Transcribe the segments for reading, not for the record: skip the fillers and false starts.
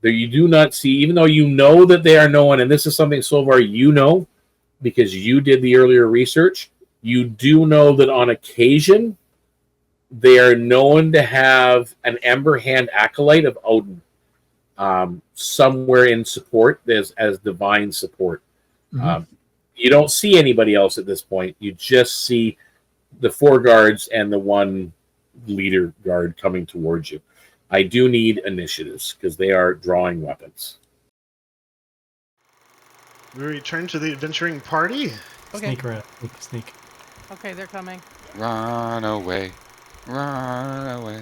There you do not see, even though you know that they are known, and this is something Solvarr you know because you did the earlier research. You do know that on occasion they are known to have an Ember Hand acolyte of Odin somewhere in support as divine support. You don't see anybody else at this point. You just see the 4 guards and the 1 leader guard coming towards you. I do need initiatives because they are drawing weapons. We return to the adventuring party. Okay. Sneak around. Sneak. Okay, they're coming. Run away. Run away.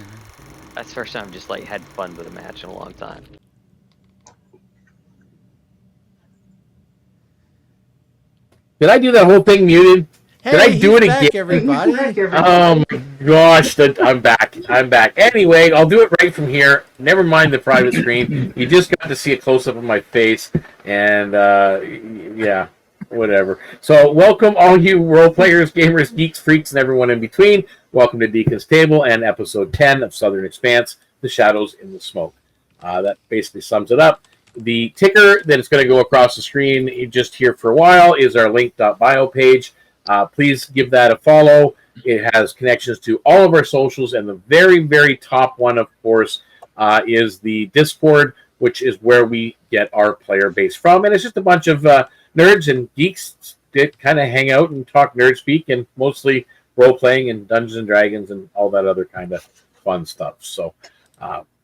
That's the first time I've just like had fun with a match in a long time. Did I do that whole thing muted? Did I do it back, again? Everybody. Oh my gosh, I'm back. I'm back. Anyway, I'll do it right from here. Never mind the private screen. You just got to see a close-up of my face. And, yeah, whatever. So, welcome all you role players, gamers, geeks, freaks, and everyone in between. Welcome to Deacon's Table and episode 10 of Southern Expanse, The Shadows in the Smoke. That basically sums it up. The ticker that is going to go across the screen just here for a while is our link.bio page. Please give that a follow. It has connections to all of our socials, and the very, very top one, of course, is the Discord, which is where we get our player base from. And it's just a bunch of nerds and geeks that kind of hang out and talk nerd speak, and mostly role-playing and Dungeons and Dragons and all that other kind of fun stuff. So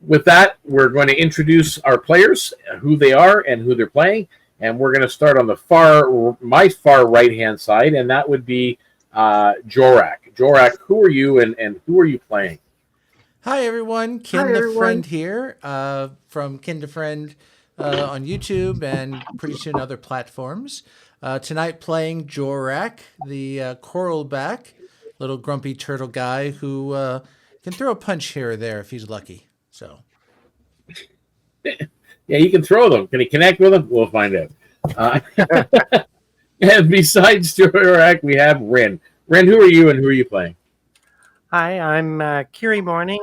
with that, we're going to introduce our players, who they are and who they're playing. And we're going to start on my far right-hand side, and that would be Jorrack. Jorrack, who are you, and who are you playing? Hi, everyone. Kin the Friend here from Kin the Friend on YouTube and pretty soon other platforms. Tonight playing Jorrack, the coralback, little grumpy turtle guy who can throw a punch here or there if he's lucky. So. Yeah, he can throw them. Can he connect with them? We'll find out. And besides Jorrack, we have Rynn. Rynn, who are you and who are you playing? Hi, I'm Kiri Morning.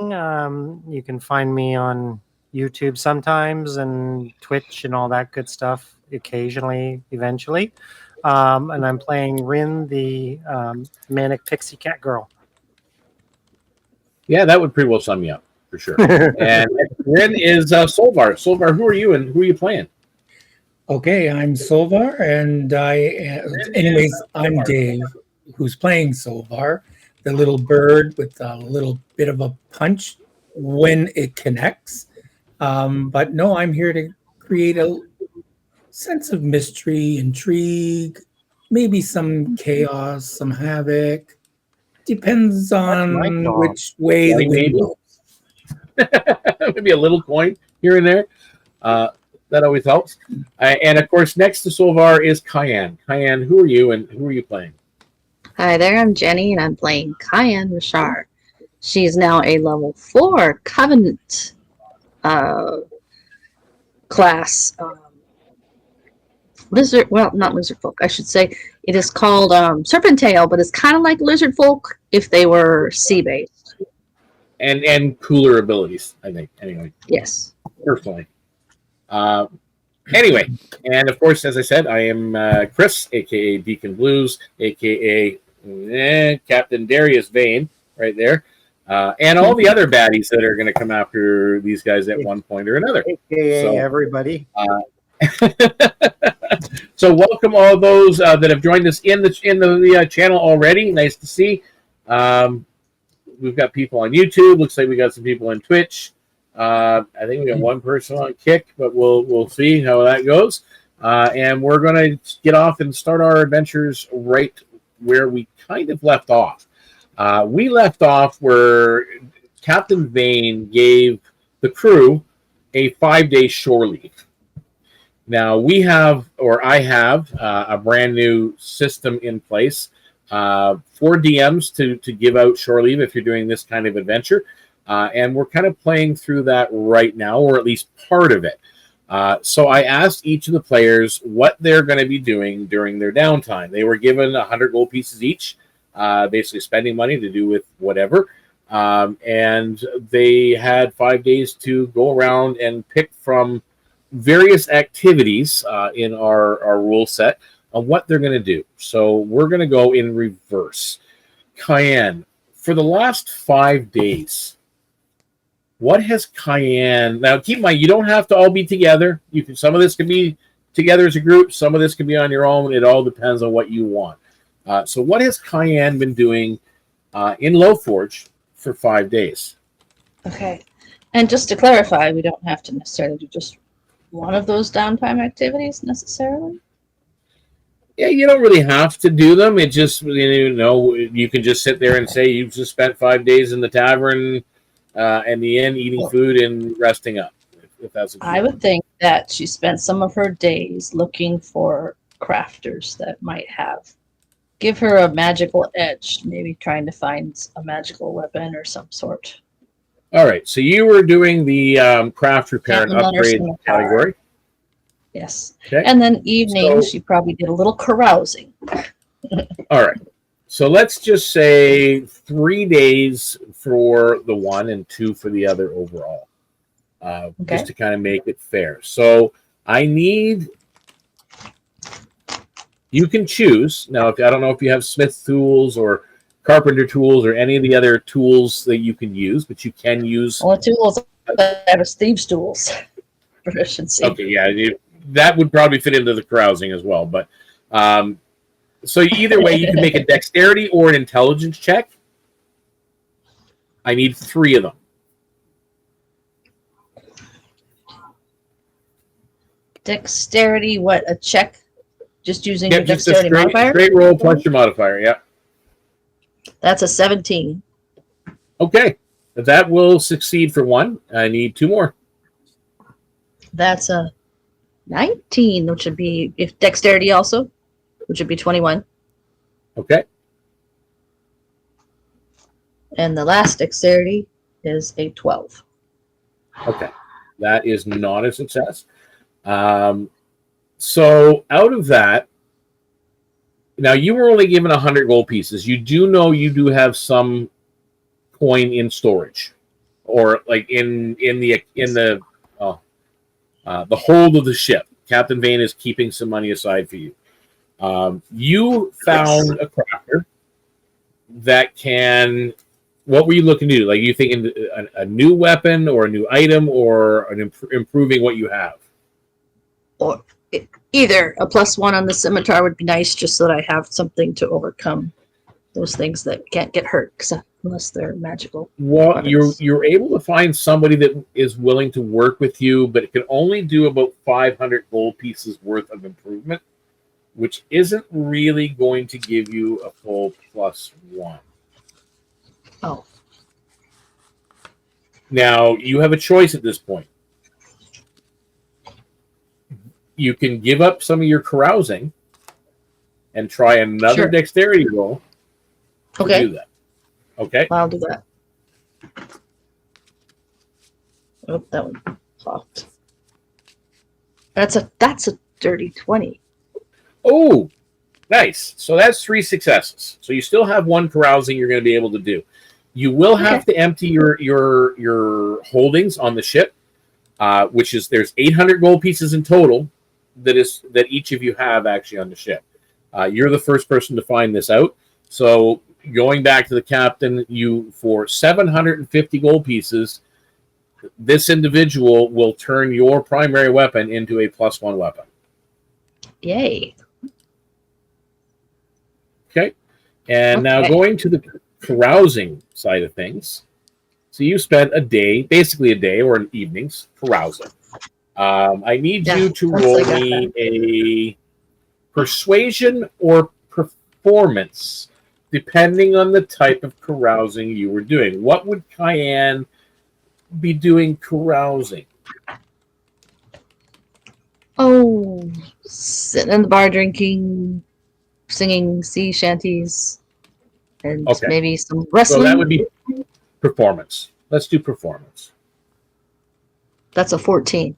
You can find me on YouTube sometimes and Twitch and all that good stuff occasionally, eventually. And I'm playing Rynn, the manic pixie cat girl. Yeah, that would pretty well sum you up. For sure. And Rynn is Solvarr. Solvarr, who are you and who are you playing? Okay, I'm Solvarr, and I'm Dave, who's playing Solvarr, the little bird with a little bit of a punch when it connects. But no, I'm here to create a sense of mystery, intrigue, maybe some chaos, some havoc. Depends on which way the wind blows. Maybe a little coin here and there. That always helps. And of course, next to Solvarr is Kian. Kian, who are you and who are you playing? Hi there, I'm Jenny and I'm playing Kian Reshar. She's now a level 4 Covenant class lizard. Well, not lizard folk, I should say. It is called Serpentail, but it's kind of like lizard folk if they were sea based. And cooler abilities, I think. Anyway. Yes. Personally. Anyway, and of course, as I said, I am Chris, aka DknBluez, aka Captain Darius Vane, right there, and all the other baddies that are going to come after these guys at one point or another. AKA everybody. So welcome all those that have joined us in the channel already. Nice to see. We've got people on YouTube. Looks like we got some people on Twitch. I think we got one person on Kick, but we'll see how that goes. And we're going to get off and start our adventures right where we kind of left off. We left off where Captain Vane gave the crew a 5-day shore leave. Now I have a brand new system in place for DMs to give out shore leave if you're doing this kind of adventure. And we're kind of playing through that right now, or at least part of it. So I asked each of the players what they're going to be doing during their downtime. They were given 100 gold pieces each, basically spending money to do with whatever. And they had 5 days to go around and pick from various activities in our rule set on what they're going to do. So we're going to go in reverse. Kian, for the last 5 days, what has Kian... Now, keep in mind, you don't have to all be together. You can. Some of this can be together as a group. Some of this can be on your own. It all depends on what you want. So what has Kian been doing in Lowforge for 5 days? Okay. And just to clarify, we don't have to necessarily do just one of those downtime activities necessarily. Yeah, you don't really have to do them. It just, you can just sit there and say you've just spent 5 days in the tavern and the inn eating food and resting up. If that's what I would think that she spent some of her days looking for crafters that might give her a magical edge, maybe trying to find a magical weapon or some sort. All right, so you were doing the craft repair and upgrade category. Yes. Okay. And then evenings, she probably did a little carousing. All right. So let's just say 3 days for the one and 2 for the other overall, just to kind of make it fair. So I need... You can choose. Now, I don't know if you have smith tools or carpenter tools or any of the other tools that you can use, but you can use... All the tools I have is thieves' tools. Proficiency. Okay, yeah. That would probably fit into the carousing as well. But so either way, you can make a dexterity or an intelligence check. I need 3 of them. Dexterity, what? A check? Just using your dexterity straight, modifier? Straight roll plus your modifier, yeah. That's a 17. Okay. That will succeed for 1. I need 2 more. That's a 19, which would be, if dexterity also, which would be 21. Okay. And the last dexterity is a 12. Okay. That is not a success. So out of that, now you were only given 100 gold pieces. You do know you do have some coin in storage, or like in the hold of the ship. Captain Vane is keeping some money aside for you. You found a crafter that can... What were you looking to do? Like, you thinking a new weapon or a new item or improving what you have? Or either a +1 on the scimitar would be nice, just so that I have something to overcome those things that can't get hurt, unless they're magical. Well, weapons. you're able to find somebody that is willing to work with you, but it can only do about 500 gold pieces worth of improvement, which isn't really going to give you a full +1. Oh. Now, you have a choice at this point. You can give up some of your carousing and try another dexterity roll to do that. Okay? I'll do that. Oh, that one popped. That's a dirty 20. Oh, nice. So that's 3 successes. So you still have 1 carousing you're going to be able to do. You will have to empty your holdings on the ship, which is, there's 800 gold pieces in total that each of you have actually on the ship. You're the first person to find this out. So going back to the captain, for 750 gold pieces, this individual will turn your primary weapon into a +1 weapon. Yay. Okay. And now going to the carousing side of things. So you spent basically a day or an evenings carousing. I need you to roll me a persuasion or performance, depending on the type of carousing you were doing. What would Kian be doing carousing? Oh, sitting in the bar drinking, singing sea shanties, and maybe some wrestling. So that would be performance. Let's do performance. That's a 14.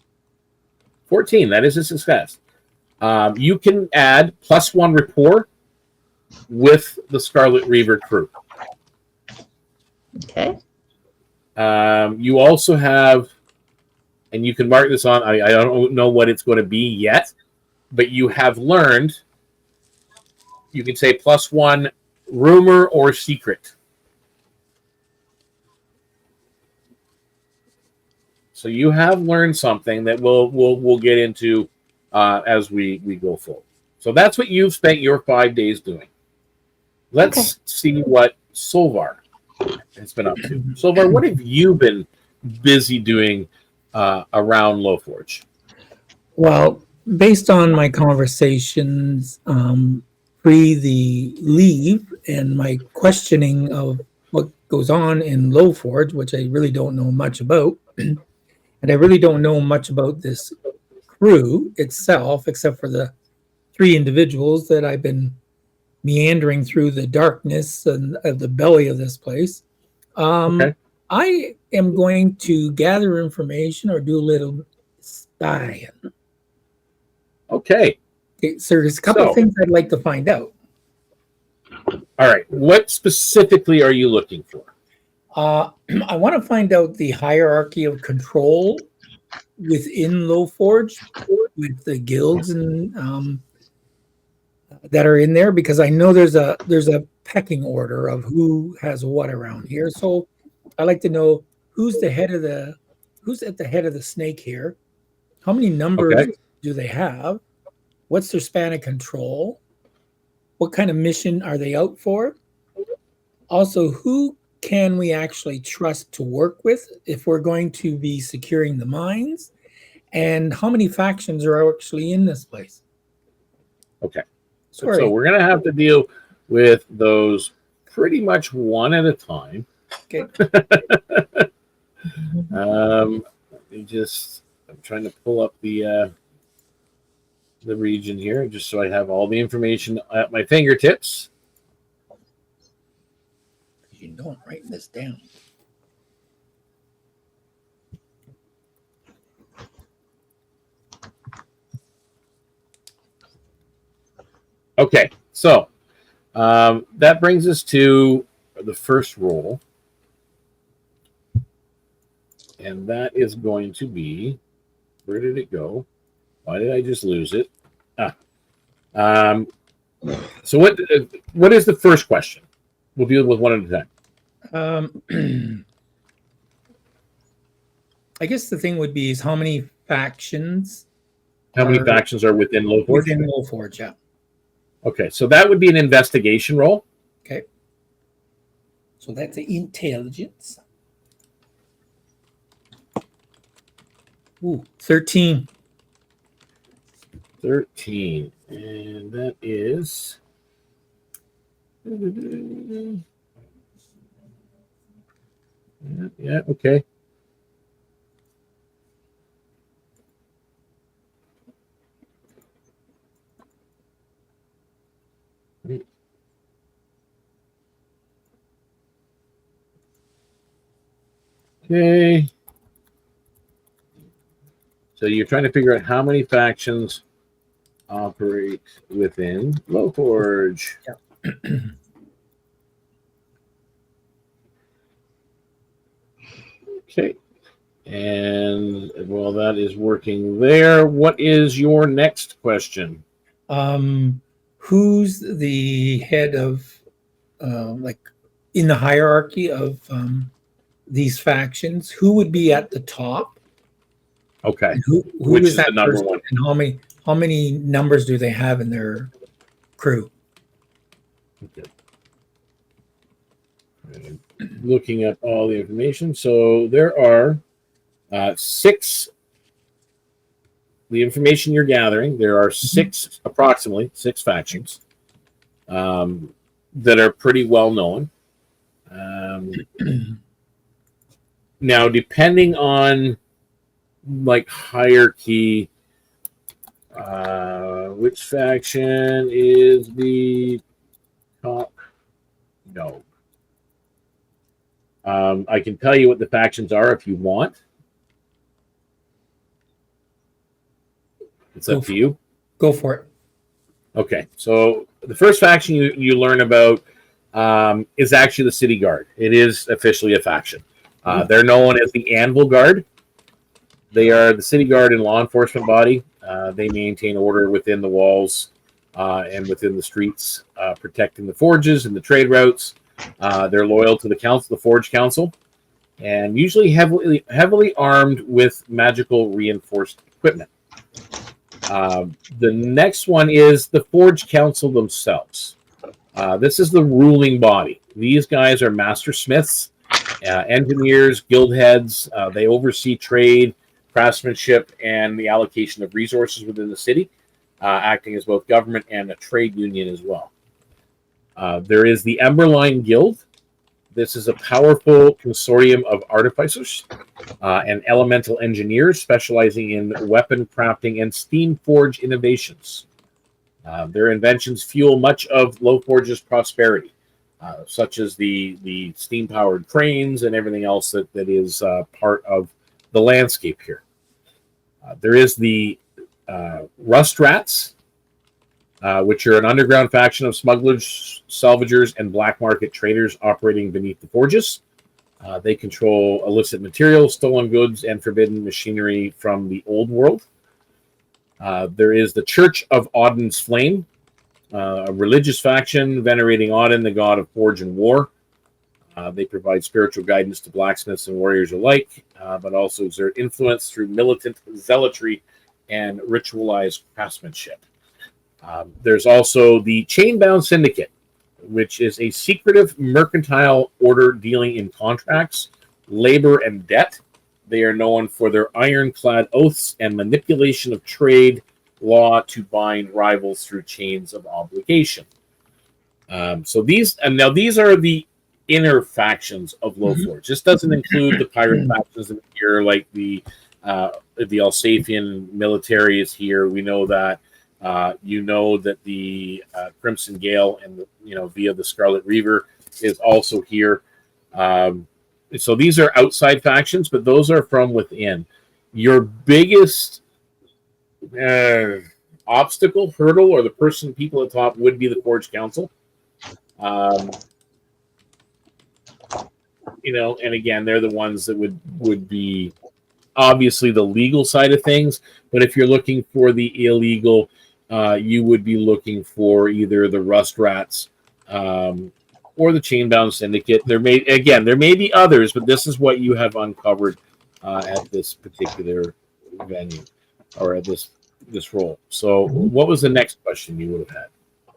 14, that is a success. You can add +1 rapport with the Scarlet Reaver crew. Okay. You also have and you can mark this on. I don't know what it's going to be yet, but you have learned. You can say +1 rumor or secret. So you have learned something that we'll get into as we go forward. So that's what you've spent your 5 days doing. Let's see what Solvarr has been up to. Solvarr, what have you been busy doing around Lowforge? Well, based on my conversations pre the leave and my questioning of what goes on in Lowforge, which I really don't know much about, and I really don't know much about this crew itself, except for the 3 individuals that I've been meandering through the darkness and of the belly of this place. I am going to gather information or do a little spying. Okay. So there's a couple of things I'd like to find out. All right. What specifically are you looking for? I want to find out the hierarchy of control within Lowforge with the guilds and that are in there, because I know there's a pecking order of who has what around here. So I like to know who's at the head of the snake here. How many numbers do they have? What's their span of control? What kind of mission are they out for? Also, who can we actually trust to work with if we're going to be securing the mines? And how many factions are actually in this place? Okay. Sorry. So we're going to have to deal with those pretty much one at a time. Okay. I'm trying to pull up the region here just so I have all the information at my fingertips. You know I'm writing this down. Okay, so that brings us to the first roll. And that is going to be, where did it go? Why did I just lose it? So what is the first question? We'll deal with one at a time. I guess the thing would be is how many factions? How many factions are within Lowforge? Within Lowforge, yeah. Okay, so that would be an investigation roll. Okay. So that's the intelligence. Ooh, 13. 13. And that is... Yeah, okay. Okay. So you're trying to figure out how many factions operate within Lowforge. Yeah. Okay. And while that is working there, what is your next question? Who's the head of, like, in the hierarchy of these factions? Who would be at the top? Okay. And who Which is is that the number person? one? And how many numbers do they have in their crew? Okay. And looking at all the information. So there are 6. The information you're gathering, there are 6, approximately 6 factions that are pretty well known. Now, depending on like hierarchy, which faction is the top? No. I can tell you what the factions are if you want. It's up to you. Go for it. Okay, so the first faction you learn about is actually the City Guard. It is officially a faction. They're known as the Anvil Guard. They are the city guard and law enforcement body. They maintain order within the walls and within the streets, protecting the forges and the trade routes. They're loyal to the council, the Forge Council, and usually heavily armed with magical reinforced equipment. The next one is the Forge Council themselves. This is the ruling body. These guys are master smiths, engineers, guild heads. They oversee trade, craftsmanship, and the allocation of resources within the city, acting as both government and a trade union as well. There is the Emberline Guild. This is a powerful consortium of artificers and elemental engineers specializing in weapon crafting and steam forge innovations. Their inventions fuel much of Lowforge's prosperity, such as the steam-powered cranes and everything else that is part of the landscape here. There is the Rust Rats, which are an underground faction of smugglers, salvagers, and black market traders operating beneath the forges. They control illicit materials, stolen goods, and forbidden machinery from the old world. There is the Church of Odin's Flame, a religious faction venerating Odin, the god of forge and war. They provide spiritual guidance to blacksmiths and warriors alike, but also exert influence through militant zealotry and ritualized craftsmanship. There's also the Chainbound Syndicate, which is a secretive mercantile order dealing in contracts, labor, and debt. They are known for their ironclad oaths and manipulation of trade law to bind rivals through chains of obligation. So these are the inner factions of Lowforge. This doesn't include the pirate factions in here, like the Alsathian military is here. We know that. That the Crimson Gayle and via the Scarlet Reaver is also here. So these are outside factions, but those are from within. Your biggest obstacle, hurdle, or the people at top would be the Forge Council. And again, they're the ones that would be obviously the legal side of things. But if you're looking for the illegal, you would be looking for either the Rust Rats or the Chainbound Syndicate. There may be others, but this is what you have uncovered at this particular venue or at this role. So, what was the next question you would have had?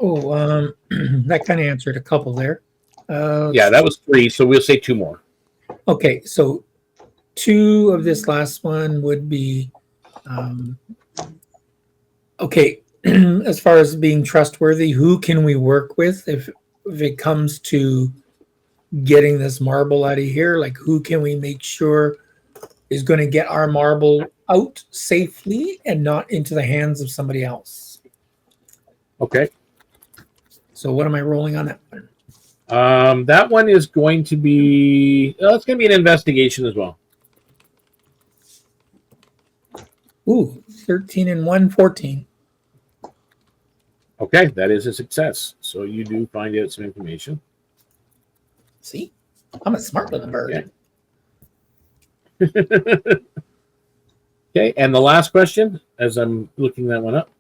Oh, that kind of answered a couple there. Yeah, that was 3. So we'll say 2 more. Okay, so 2 of this last one would be okay. As far as being trustworthy, who can we work with if it comes to getting this marble out of here? Like, who can we make sure is going to get our marble out safely and not into the hands of somebody else? Okay. So what am I rolling on that one? That one is going to be it's going to be an investigation as well. Ooh, 13 and 1, 14. Okay, that is a success. So you do find out some information. See, I'm a smart little bird. Okay. Okay, and the last question, as I'm looking that one up.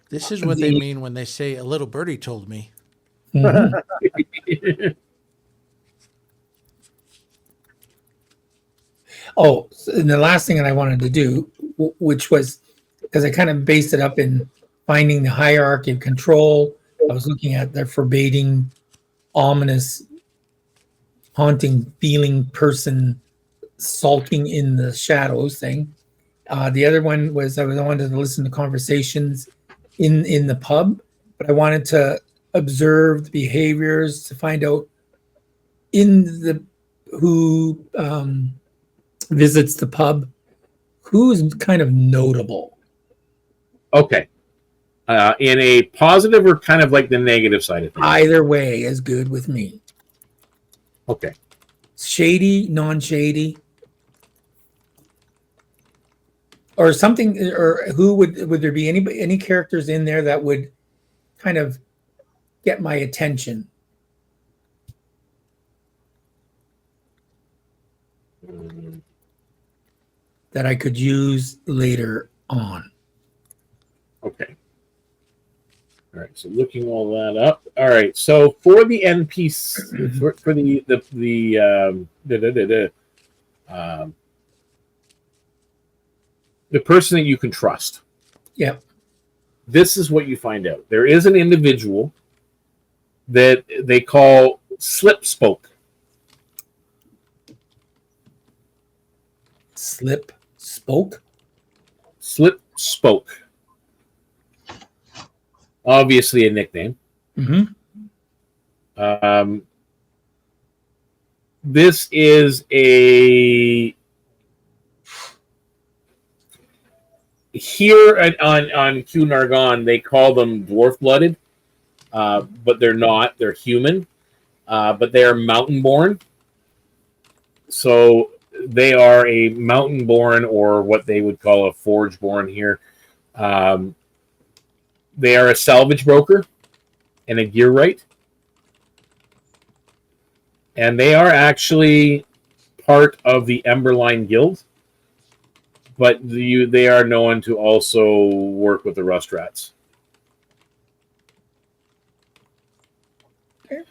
This is what they mean when they say a little birdie told me. Oh, and the last thing that I wanted to do, which was because I kind of based it up in finding the hierarchy of control. I was looking at the forbidding, ominous, haunting, feeling person sulking in the shadows thing. The other one was I wanted to listen to conversations in the pub, but I wanted to observe the behaviors to find out who visits the pub, who's kind of notable. Okay. In a positive or kind of like the negative side of things? Either way is good with me. Okay. Shady, non-shady, or something, or who would there be any characters in there that would kind of get my attention that I could use later on. Okay. All right. So looking all that up. All right. So for the NPC, for the person that you can trust. Yep. This is what you find out. There is an individual that they call Slip Spoke. Slip Spoke? Slip Spoke. Obviously a nickname. Mm-hmm. This is a... Here on Q Nargon, they call them dwarf-blooded, but they're not. They're human, but they are mountain-born. So they are a mountain-born, or what they would call a forge-born here. They are a salvage broker and a gear wright. And they are actually part of the Emberline Guild. But they are known to also work with the Rust Rats. Okay.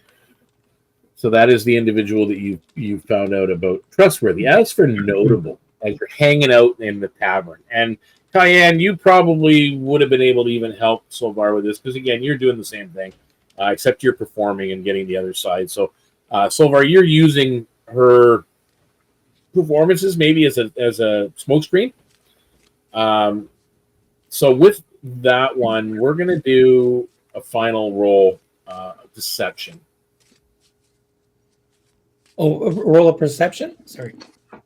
So that is the individual that you found out about trustworthy. As for notable, as you're hanging out in the tavern, and Kian, you probably would have been able to even help Solvarr with this, because again, you're doing the same thing, except you're performing and getting the other side. So Solvarr, you're using her performances maybe as a smokescreen. So with that one, we're going to do a final roll, deception. Oh, a roll of perception? Sorry.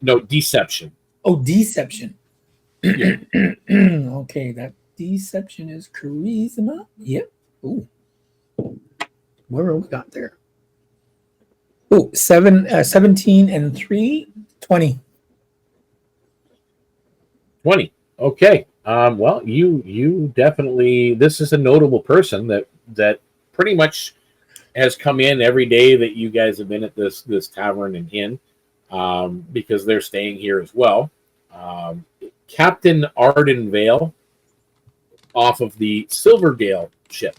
No, deception. Oh, deception. Yeah. Okay, that deception is charisma. Yep. Ooh. Where have we got there? Oh, 17 and 3, 20. 20. Okay. Well, you definitely, this is a notable person that pretty much has come in every day that you guys have been at this tavern and inn, because they're staying here as well. Captain Arden Vale off of the Silver Gayle ship.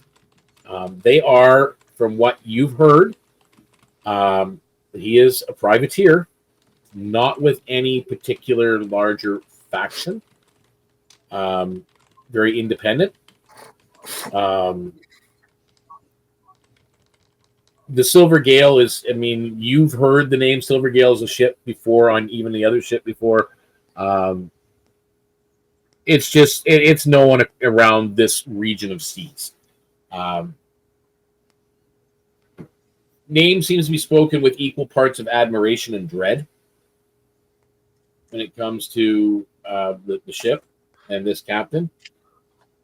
They are, from what you've heard, he is a privateer, not with any particular larger faction. Very independent. The Silver Gayle is, I mean, you've heard the name Silver Gayle as a ship before on even the other ship before. It's just, it's no one around this region of seas. Name seems to be spoken with equal parts of admiration and dread when it comes to the ship and this captain.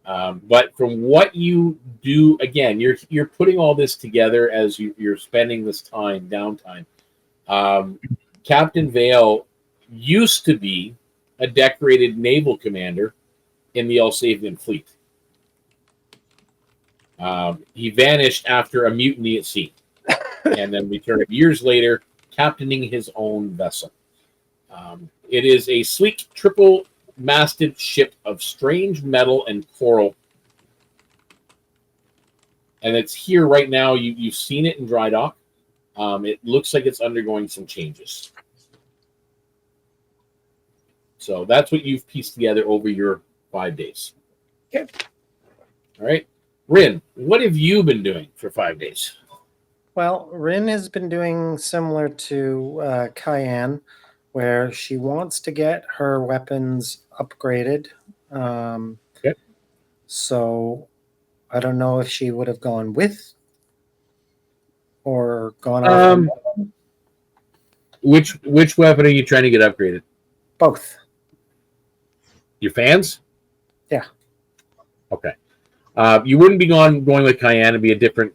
But from what you do, again, you're putting all this together as you're spending this downtime. Captain Vale used to be a decorated naval commander in the Elsavian fleet. He vanished after a mutiny at sea, and then returned years later, captaining his own vessel. It is a sleek triple-masted ship of strange metal and coral, and it's here right now. You've seen it in dry dock. It looks like it's undergoing some changes. So that's what you've pieced together over your 5 days. Okay. All right. Rynn, what have you been doing for 5 days? Well, Rynn has been doing similar to Kian, where she wants to get her weapons upgraded. Okay. So I don't know if she would have gone with or gone off. Which weapon are you trying to get upgraded? Both. Your fans? Yeah. Okay. You wouldn't be going with Kian. It'd be a different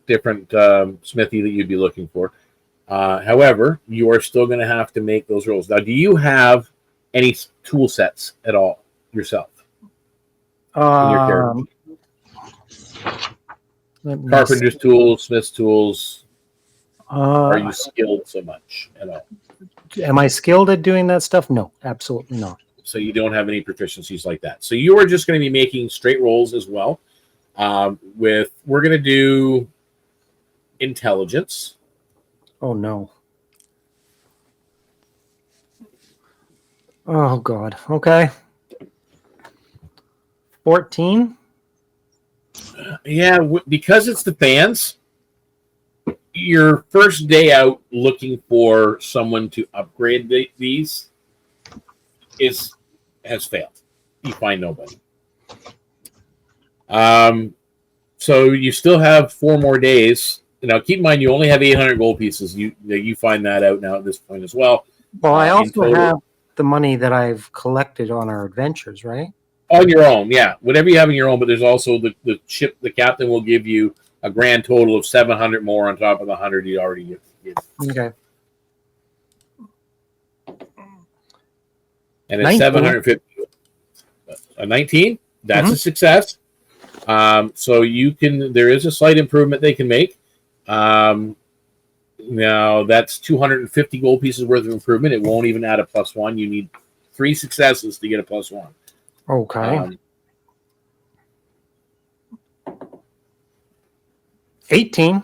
smithy that you'd be looking for. However, you are still going to have to make those rolls. Now, do you have any tool sets at all yourself? In your character? Let me Carpenter's tools, smith's tools. Are see. you skilled so much at all? Am I skilled at doing that stuff? No, absolutely not. So you don't have any proficiencies like that. So you are just going to be making straight rolls as well. We're going to do intelligence. Oh no. Oh god. Okay. 14. Yeah, because it's the fans. Your first day out looking for someone to upgrade these has failed. You find nobody. So you still have 4 more days. Now, keep in mind, you only have 800 gold pieces. You find that out now at this point as well. Well, I also total, have the money that I've collected on our adventures, right? on your own, yeah. Whatever you have on your own, but there's also the ship. The captain will give you a grand total of 700 more on top of the 100 you already give. Okay. And it's 750. A 19? That's a success. So there is a slight improvement they can make. Now that's 250 gold pieces worth of improvement. It won't even add a +1. You need 3 successes to get a +1. Okay. 18.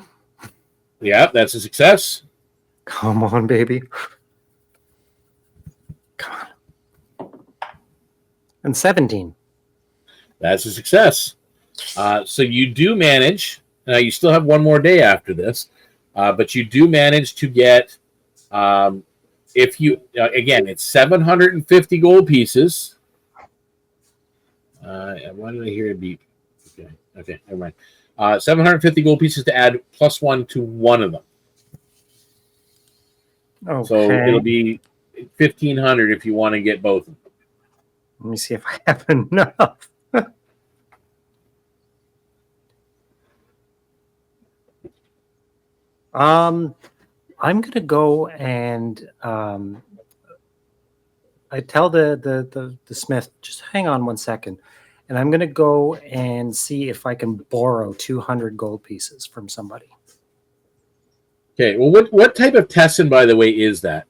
Yeah, that's a success. Come on, baby. Come on. And 17. That's a success. So you do manage. Now you still have 1 more day after this, but you do manage to get. If you again, it's 750 gold pieces. Why did I hear it beep? Okay, never mind. 750 gold pieces to add +1 to one of them. Okay. So it'll be 1,500 if you want to get both of them. Let me see if I have enough. I'm gonna go and I tell the smith, just hang on 1 second, and I'm gonna go and see if I can borrow 200 gold pieces from somebody. Okay. Well, what type of Tessin, by the way, is that?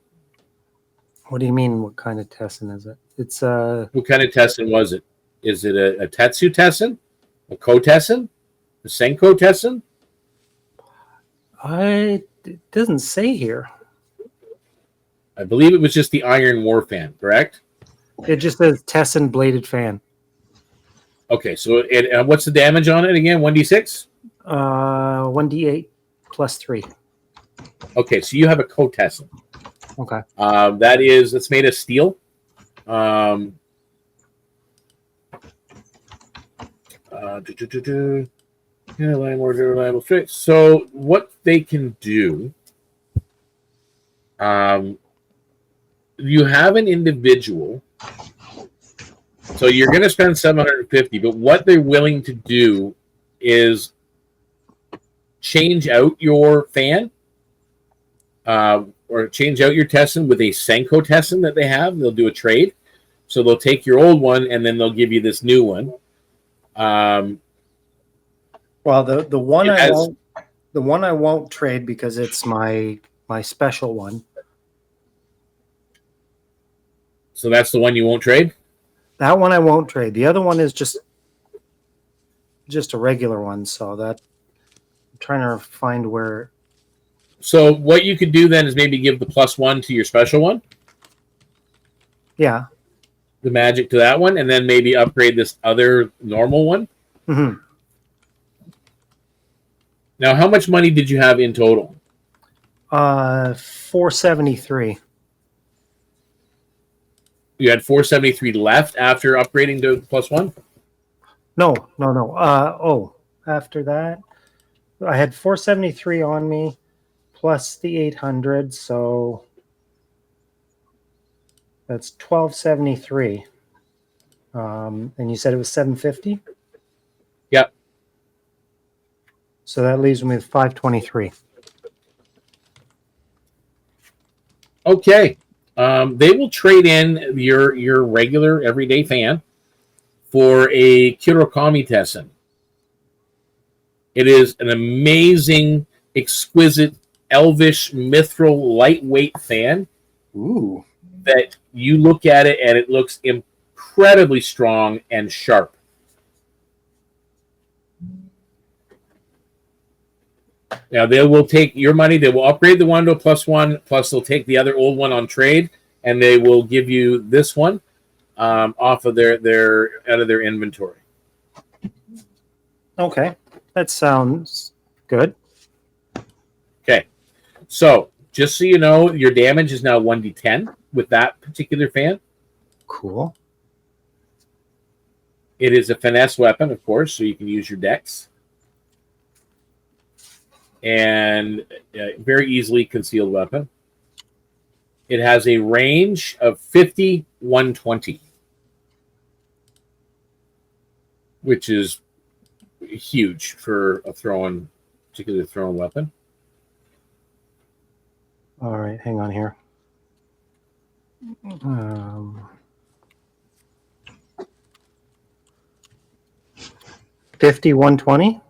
What do you mean? What kind of Tessin is it? It's What kind of Tessin was it? Is it a Tetsu Tessin? A Ko Tessin? A Senko Tessin? it doesn't say here. I believe it was just the Iron War fan, correct? It just says Tessin bladed fan. Okay, so what's the damage on it again? 1d6? 1d8 plus 3. Okay, so you have a Ko Tessin. Okay. That's made of steel. Yeah, more reliable straight. So what they can do, you have an individual. So you're going to spend 750, but what they're willing to do is change out your fan, or change out your Tessin with a Senko Tessin that they have. They'll do a trade. So they'll take your old one and then they'll give you this new one. Well, the one I won't trade because it's my special one. So that's the one you won't trade? That one I won't trade. The other one is just a regular one. So that I'm trying to find where. So what you could do then is maybe give the +1 to your special one. Yeah. The magic to that one, and then maybe upgrade this other normal one. Mm-hmm. Now, how much money did you have in total? 473. You had 473 left after upgrading to +1? No. After that, I had 473 on me plus the 800, so that's 1273. And you said it was 750? Yep. So that leaves me with 523. Okay. They will trade in your regular everyday fan for a Kirokami Tessin. It is an amazing, exquisite, elvish, mithril, lightweight fan. Ooh. That you look at it and it looks incredibly strong and sharp. Now they will take your money. They will upgrade the one to a +1. Plus, they'll take the other old one on trade, and they will give you this one off of their out of their inventory. Okay, that sounds good. Okay, so just so you know, your damage is now 1d10 with that particular fan. Cool. It is a finesse weapon, of course, so you can use your dex. And very easily concealed weapon. It has a range of 50, 120, which is huge for a particularly thrown weapon. All right, hang on here. 50, 120?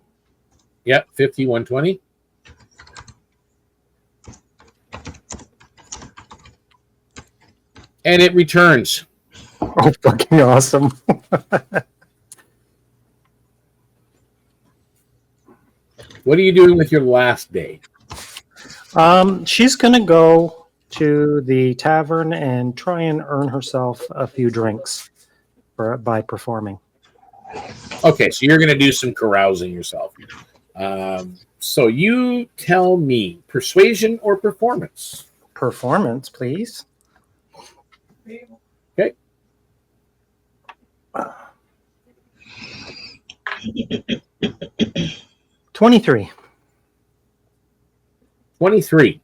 Yep, 50, 120. And it returns. Oh, fucking awesome. What are you doing with your last day? She's going to go to the tavern and try and earn herself a few drinks by performing. Okay, so you're going to do some carousing yourself. So you tell me, persuasion or performance? Performance, please. Okay. 23. 23.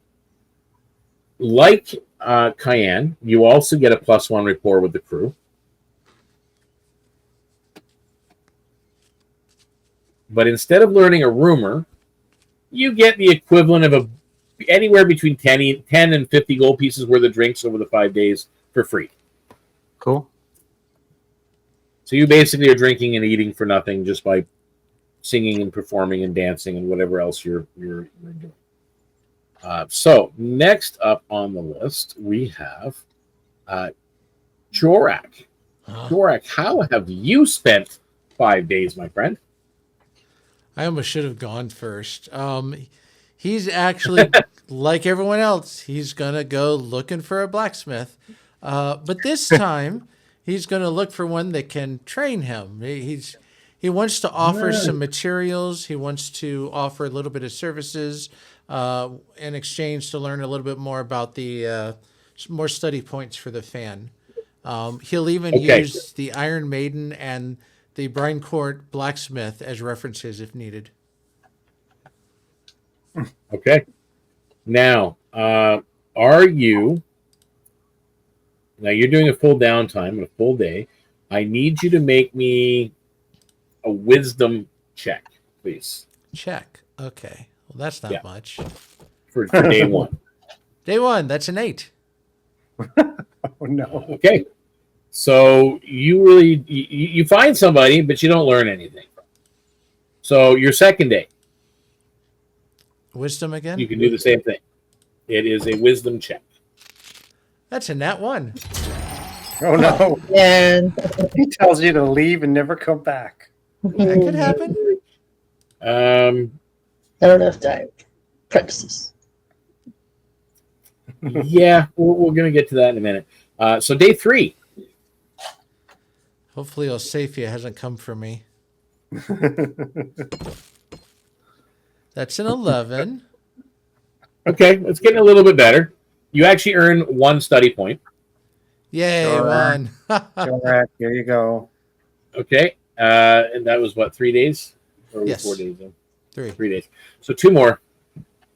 Like Kian, you also get a +1 rapport with the crew. But instead of learning a rumor, you get the equivalent of anywhere between 10 and 50 gold pieces worth of drinks over the 5 days for free. Cool. So you basically are drinking and eating for nothing just by singing and performing and dancing and whatever else you're doing. So next up on the list, we have Jorrack. Jorrack, how have you spent 5 days, my friend? I almost should have gone first. He's actually, like everyone else, he's going to go looking for a blacksmith. But this time, he's going to look for one that can train him. He wants to offer some materials. He wants to offer a little bit of services in exchange to learn a little bit more about the more study points for the fan. He'll even use the Iron Maiden and the Brinecourt blacksmith as references if needed. Okay. Now, are you... Now, you're doing a full downtime, a full day. I need you to make me a wisdom check, please. Check. Okay. Well, that's not much. For day one. Day one, that's an 8. Oh, no. Okay. So you find somebody, but you don't learn anything. So your second day. Wisdom again? You can do the same thing. It is a wisdom check. That's a nat 1. Oh, no. And He tells you to leave and never come back. That could happen. not enough time. Practices. Yeah, we're going to get to that in a minute. So day 3. Hopefully Osafia hasn't come for me. That's an 11. Okay, it's getting a little bit better. You actually earn 1 study point. Yay, Jorrack. 1. Jorrack, here you go. Okay, and that was what, 3 days? Or Yes. 4 days? Then? 3. 3 days. So 2 more.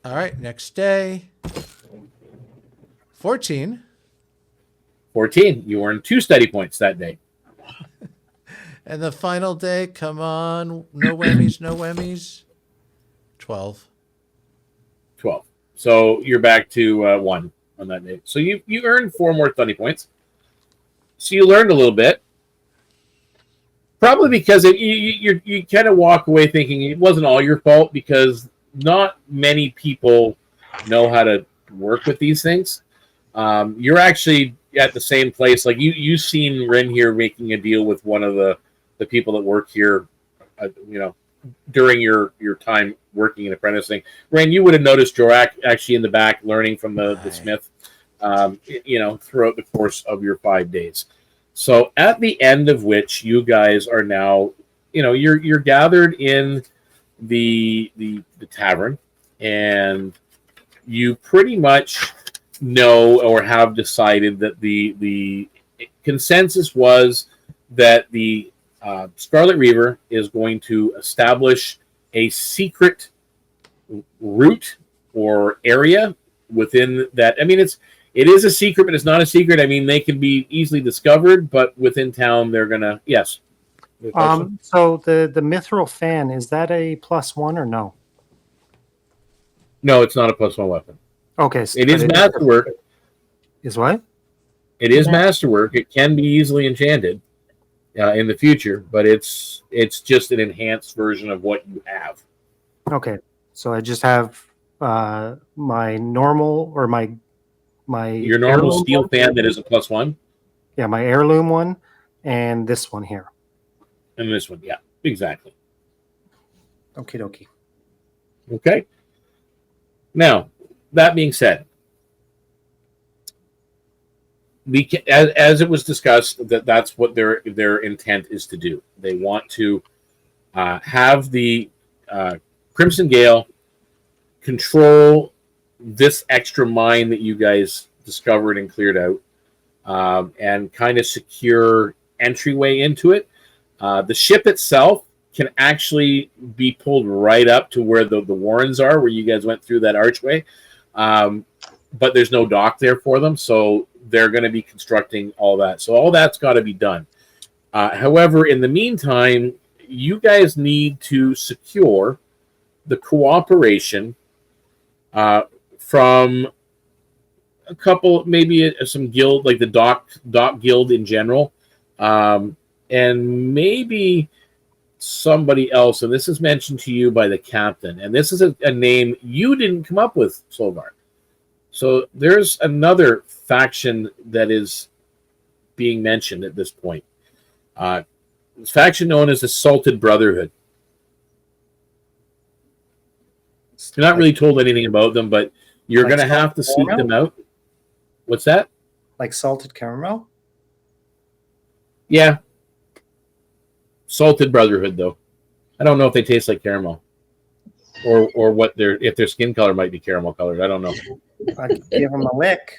All right, next day. 14. 14. You earn 2 study points that day. And the final day, come on. No whammies, no whammies. 12. 12. So you're back to 1 on that day. So you earned 4 more study points. So you learned a little bit. Probably because you kind of walk away thinking it wasn't all your fault, because not many people know how to work with these things. You're actually at the same place. Like you've seen Rynn here making a deal with one of the people that work here, during your time working in apprenticing. Rynn, you would have noticed Jorrack actually in the back learning from the smith, throughout the course of your 5 days. So at the end of which you guys are now, you're gathered in the tavern, and you pretty much know or have decided that the consensus was that the Scarlet Reaver is going to establish a secret route or area within that. I mean, it is a secret, but it's not a secret. I mean, they can be easily discovered, but within town, they're gonna. Yes. So the mithril fan, is that a +1 or no? No, it's not a +1 weapon. Okay. It is masterwork. Is what? It is masterwork. It can be easily enchanted in the future, but it's just an enhanced version of what you have. Okay. So I just have my normal or my your normal steel fan that is a +1. Yeah, my heirloom one, and this one here. And this one, yeah, exactly. Okie dokie. Okay. Now, that being said, as it was discussed, that's what their intent is to do. They want to have the Crimson Gayle control this extra mine that you guys discovered and cleared out, and kind of secure entryway into it. The ship itself can actually be pulled right up to where the Warrens are, where you guys went through that archway. But there's no dock there for them, so they're going to be constructing all that. So all that's got to be done. However, in the meantime, you guys need to secure the cooperation from a couple, maybe some guild, like the dock guild in general, and maybe somebody else. And this is mentioned to you by the captain, and this is a name you didn't come up with, Solvarr. So there's another faction that is being mentioned at this point. Faction known as the Salted Brotherhood. You're not really told anything about them, but you're going to have to seek them out. What's that? Like salted caramel? Yeah. Salted Brotherhood, though. I don't know if they taste like caramel, or what if their skin color might be caramel colored. I don't know. I could give them a lick.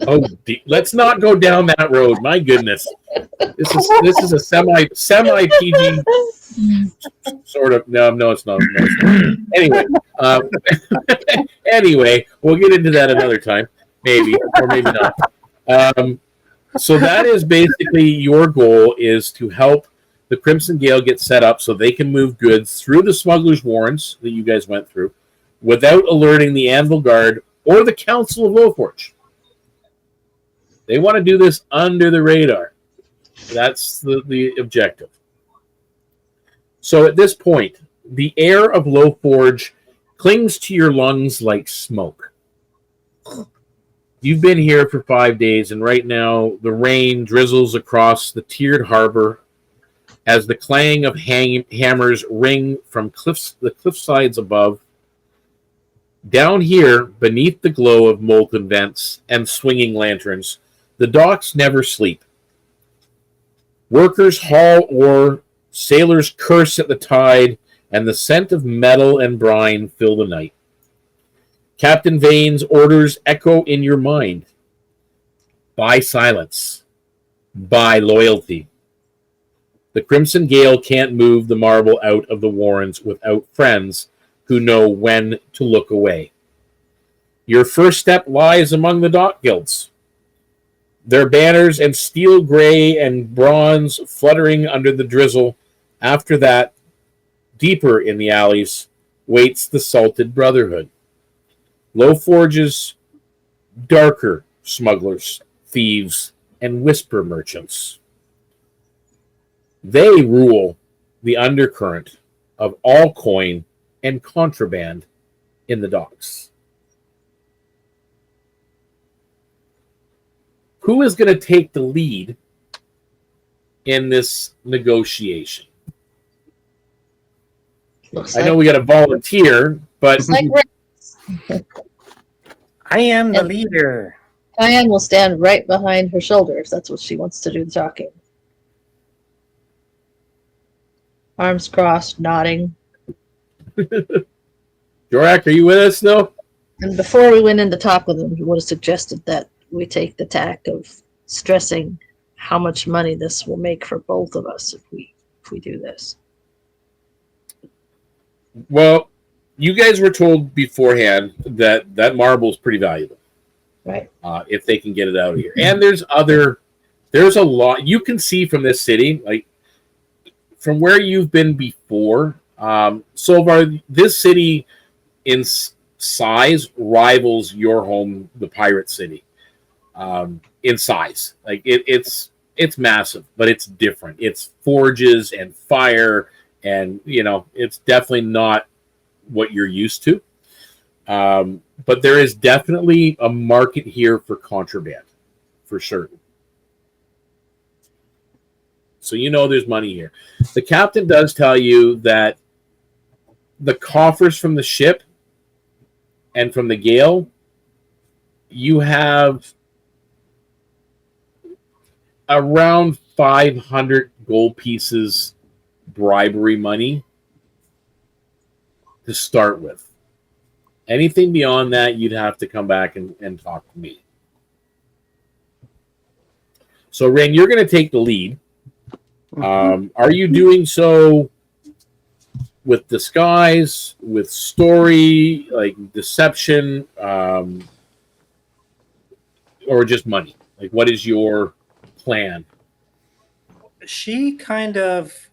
Oh, let's not go down that road. My goodness, this is a semi PG sort of. No, it's not. No, it's not. Anyway, we'll get into that another time, maybe or maybe not. So that is basically your goal, is to help the Crimson Gayle get set up so they can move goods through the smugglers' warrens that you guys went through without alerting the Anvil Guard or the Council of Loforge. They want to do this under the radar. That's the objective. So at this point, the air of Loforge clings to your lungs like smoke. You've been here for 5 days, and right now the rain drizzles across the tiered harbor as the clang of hammers ring from the cliff sides above. Down here, beneath the glow of molten vents and swinging lanterns, the docks never sleep. Workers haul ore, sailors curse at the tide, and the scent of metal and brine fill the night. Captain Vane's orders echo in your mind. Buy silence. Buy loyalty. The Crimson Gayle can't move the marble out of the Warrens without friends who know when to look away. Your first step lies among the dock guilds. Their banners and steel gray and bronze fluttering under the drizzle. After that, deeper in the alleys, waits the Salted Brotherhood. Loforge's darker smugglers, thieves, and whisper merchants. They rule the undercurrent of all coin and contraband in the docks. Who is going to take the lead in this negotiation? Looks I know we got a volunteer, but looks like Rynn. I am the And- leader. Kian will stand right behind her shoulder if that's what she wants to do the talking. Arms crossed, nodding. Jorrack, are you with us? No. And before we went in to talk with him, he would have suggested that we take the tack of stressing how much money this will make for both of us if we do this. Well, you guys were told beforehand that that marble is pretty valuable. Right. If they can get it out of here. And there's a lot you can see from this city, like from where you've been before. Solvarr, this city in size rivals your home, the Pirate City, in size. Like it's massive, but it's different. It's forges and fire, and it's definitely not what you're used to. But there is definitely a market here for contraband, for certain. So there's money here. The captain does tell you that the coffers from the ship and from the Gale, you have around 500 gold pieces bribery money to start with. Anything beyond that, you'd have to come back and talk to me. So, Rynn, you're going to take the lead. Are you doing so with disguise, with story, like deception, or just money? Like, what is your plan? She kind of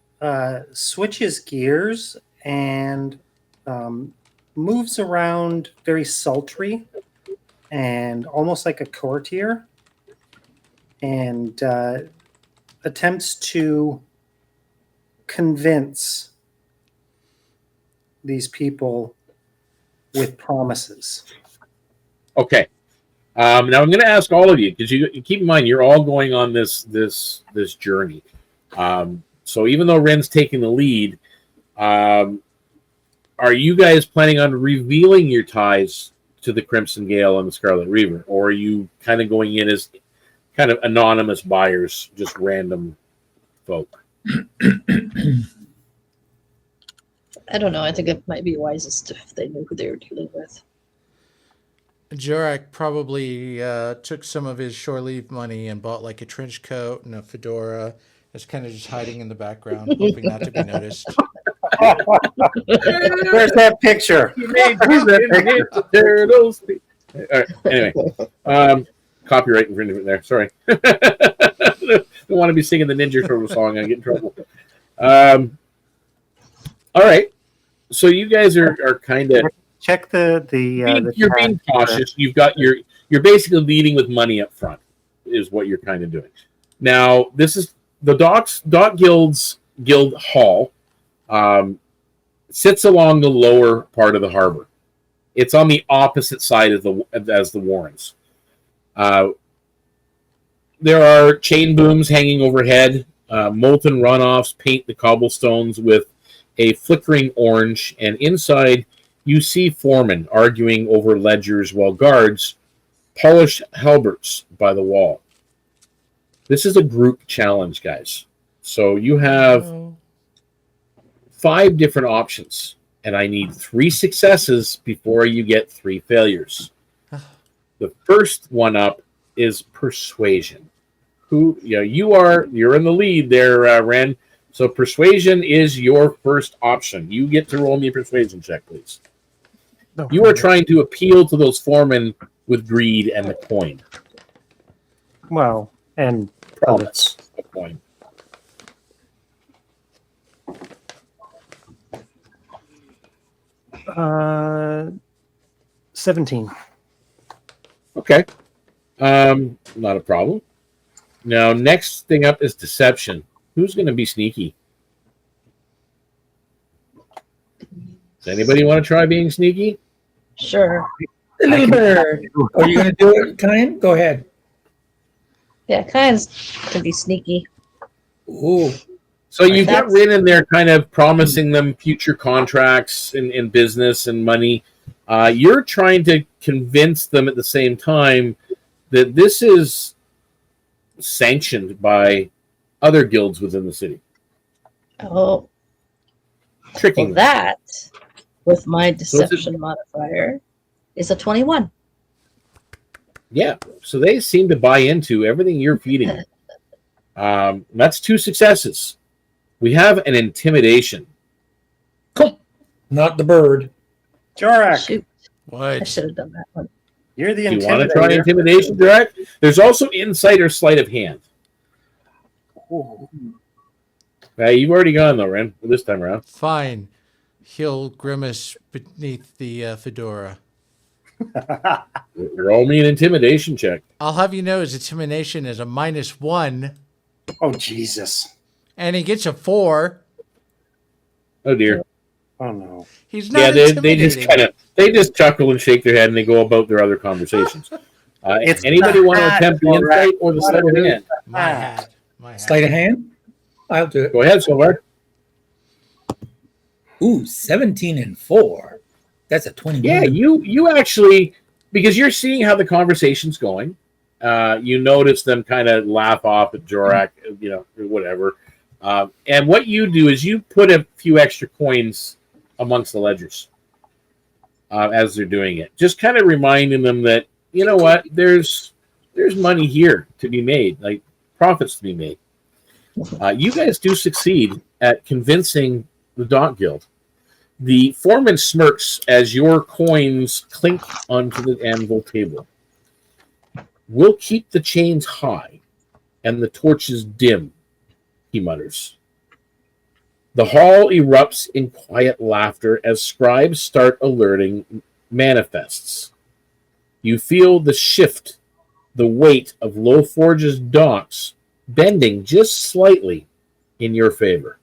switches gears and moves around very sultry and almost like a courtier, and attempts to convince these people with promises. Okay. Now I'm going to ask all of you, because you keep in mind you're all going on this journey. So even though Rynn's taking the lead, are you guys planning on revealing your ties to the Crimson Gayle and the Scarlet Reaver, or are you kind of going in as kind of anonymous buyers, just random folk? I don't know. I think it might be wisest if they knew who they were dealing with. Jorrack probably took some of his shore leave money and bought like a trench coat and a fedora. That's kind of just hiding in the background, hoping not to be noticed. Where's that picture? All right, anyway, copyright infringement there. Sorry. Don't want to be singing the Ninja Turtle song. I get in trouble. All right. So you guys are kind of check the you're being cautious. You're basically leading with money up front, is what you're kind of doing. Now, this is the Dock Guild's Guild Hall. Sits along the lower part of the harbor. It's on the opposite side as the Warrens. There are chain booms hanging overhead. Molten runoffs paint the cobblestones with a flickering orange, and inside you see foremen arguing over ledgers while guards polish halberds by the wall. This is a group challenge, guys. So you have 5 different options, and I need 3 successes before you get 3 failures. The first one up is persuasion. You're in the lead there, Rynn. So persuasion is your first option. You get to roll me a persuasion check, please. You are trying to appeal to those foremen with greed and the coin. Well, and Promise the coin. uh, 17. Okay. Not a problem. Now, next thing up is deception. Who's going to be sneaky? Does anybody want to try being sneaky? Sure. The little bird. Are you going to do it, Kian? Go ahead. Yeah, Kian's to be sneaky. Ooh. So you've got Rynn in there kind of promising them future contracts in business and money. You're trying to convince them at the same time that this is sanctioned by other guilds within the city. Oh, Tricking well, them. that, with my deception modifier, is a 21. Yeah, so they seem to buy into everything you're feeding them. That's 2 successes. We have an intimidation. Not the bird. Jorrack, Shoot, I What? should have done that one. you're the Do you want to try intimidator. intimidation, Jorrack? There's also insight or sleight of hand. Ooh. You've already gone, though, Rynn, this time around. Fine. He'll grimace beneath the fedora. Roll me an intimidation check. I'll have you know his intimidation is a -1, Oh, Jesus. and he gets a 4. Oh, dear. Oh, no. He's not Yeah, they intimidating. they just chuckle and shake their head and they go about their other conversations. It's Anybody the want to hat, attempt the Jorrack. insight or the sleight of hand? My hat. My hat. Sleight of hand? I'll do it. Go ahead, Solvarr. Ooh, 17 and 4. That's a 21. Yeah, you actually, because you're seeing how the conversation's going, you notice them kind of laugh off at Jorrack, or whatever. And what you do is you put a few extra coins amongst the ledgers as they're doing it, just kind of reminding them that, you know what, there's money here to be made, like profits to be made. You guys do succeed at convincing the Dock Guild. The foreman smirks as your coins clink onto the anvil table. We'll keep the chains high and the torches dim, he mutters. The hall erupts in quiet laughter as scribes start alerting manifests. You feel the shift, the weight of Lowforge's docks bending just slightly in your favor.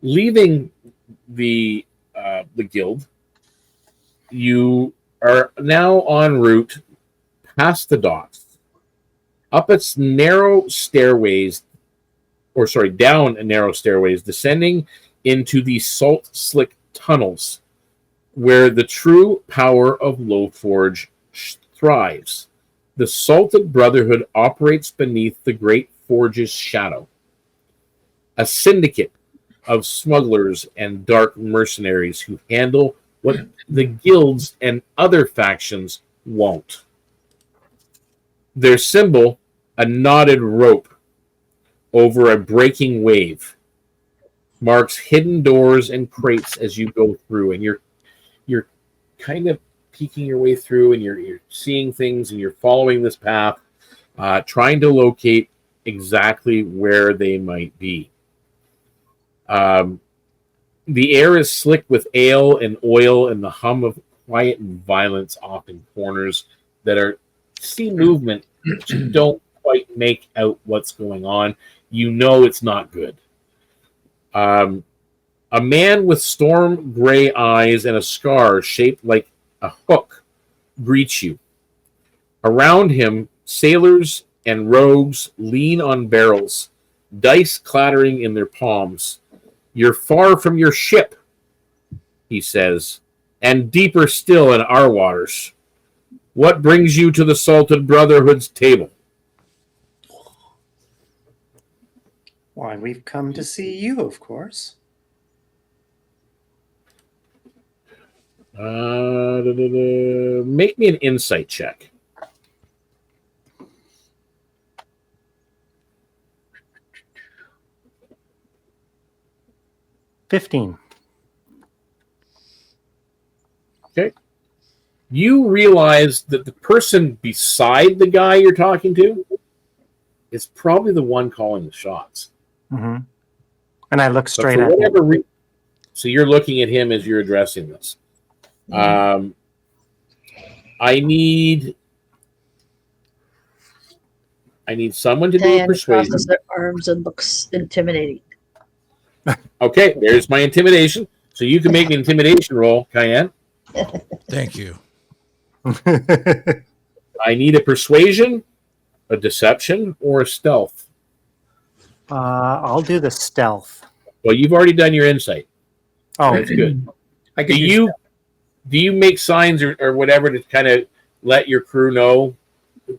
Leaving the guild, you are now en route past the docks, up its narrow stairways, down narrow stairways, descending into the salt slick tunnels where the true power of Lowforge thrives. The Salted Brotherhood operates beneath the Great Forge's shadow. A syndicate of smugglers and dark mercenaries who handle what the guilds and other factions won't. Their symbol, a knotted rope over a breaking wave, marks hidden doors and crates as you go through, and you're kind of peeking your way through, and you're seeing things, and you're following this path, trying to locate exactly where they might be. The air is slick with ale and oil and the hum of quiet violence off in corners that are see movement, but you don't quite make out what's going on. You know it's not good. A man with storm gray eyes and a scar shaped like a hook greets you. Around him, sailors and rogues lean on barrels, dice clattering in their palms. You're far from your ship, he says, and deeper still in our waters. What brings you to the Salted Brotherhood's table? Why, we've come to see you, of course. Make me an insight check. $15. Okay. You realize that the person beside the guy you're talking to is probably the one calling the shots. Mm-hmm. And I look But straight for at him. whatever so you're looking at him as you're addressing this. I need I need someone to do a Diana persuasion. crosses their arms and looks intimidating. Okay, there's my intimidation. So you can make an intimidation roll, Kian. Thank you. I need a persuasion, a deception, or a stealth. I'll do the stealth. Well, you've already done your insight. Oh, That's good. I Do could you make signs or whatever to kind of let your crew know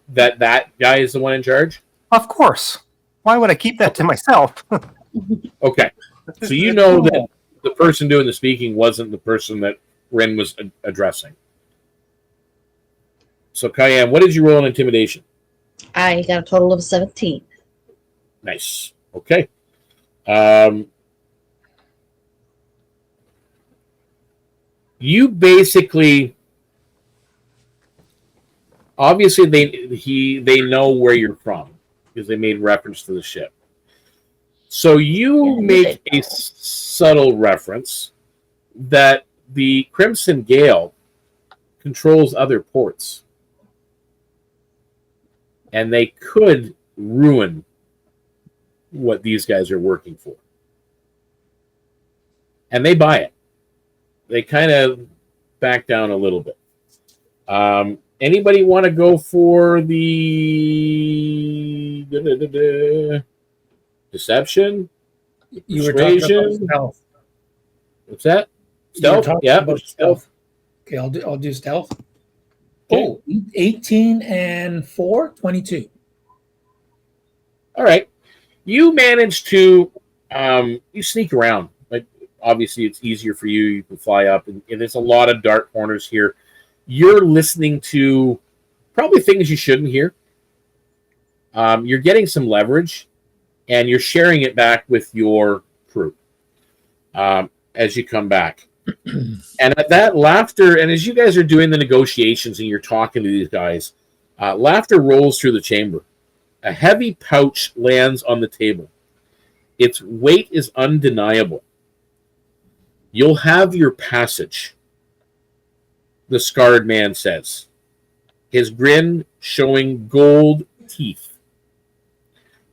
that guy is the one in charge? of course. Why would I keep that to myself? Okay. So you know that the person doing the speaking wasn't the person that Rynn was addressing. So, Kian, what did you roll in intimidation? I got a total of 17. Nice. Okay. You basically, obviously, they know where you're from because they made reference to the ship. So you make a subtle reference that the Crimson Gayle controls other ports, and they could ruin what these guys are working for. And they buy it. They kind of back down a little bit. Anybody want to go for the deception? You were talking about Persuasion? stealth. What's that? You were Stealth? talking Yeah, about stealth. Okay, I'll do stealth. Okay. Oh, 18 and 4, 22. All right. You manage to you sneak around. Like, obviously, it's easier for you. You can fly up, and there's a lot of dark corners here. You're listening to probably things you shouldn't hear. You're getting some leverage, and you're sharing it back with your crew as you come back. And at that, laughter, and as you guys are doing the negotiations and you're talking to these guys, laughter rolls through the chamber. A heavy pouch lands on the table. Its weight is undeniable. You'll have your passage, the scarred man says, his grin showing gold teeth.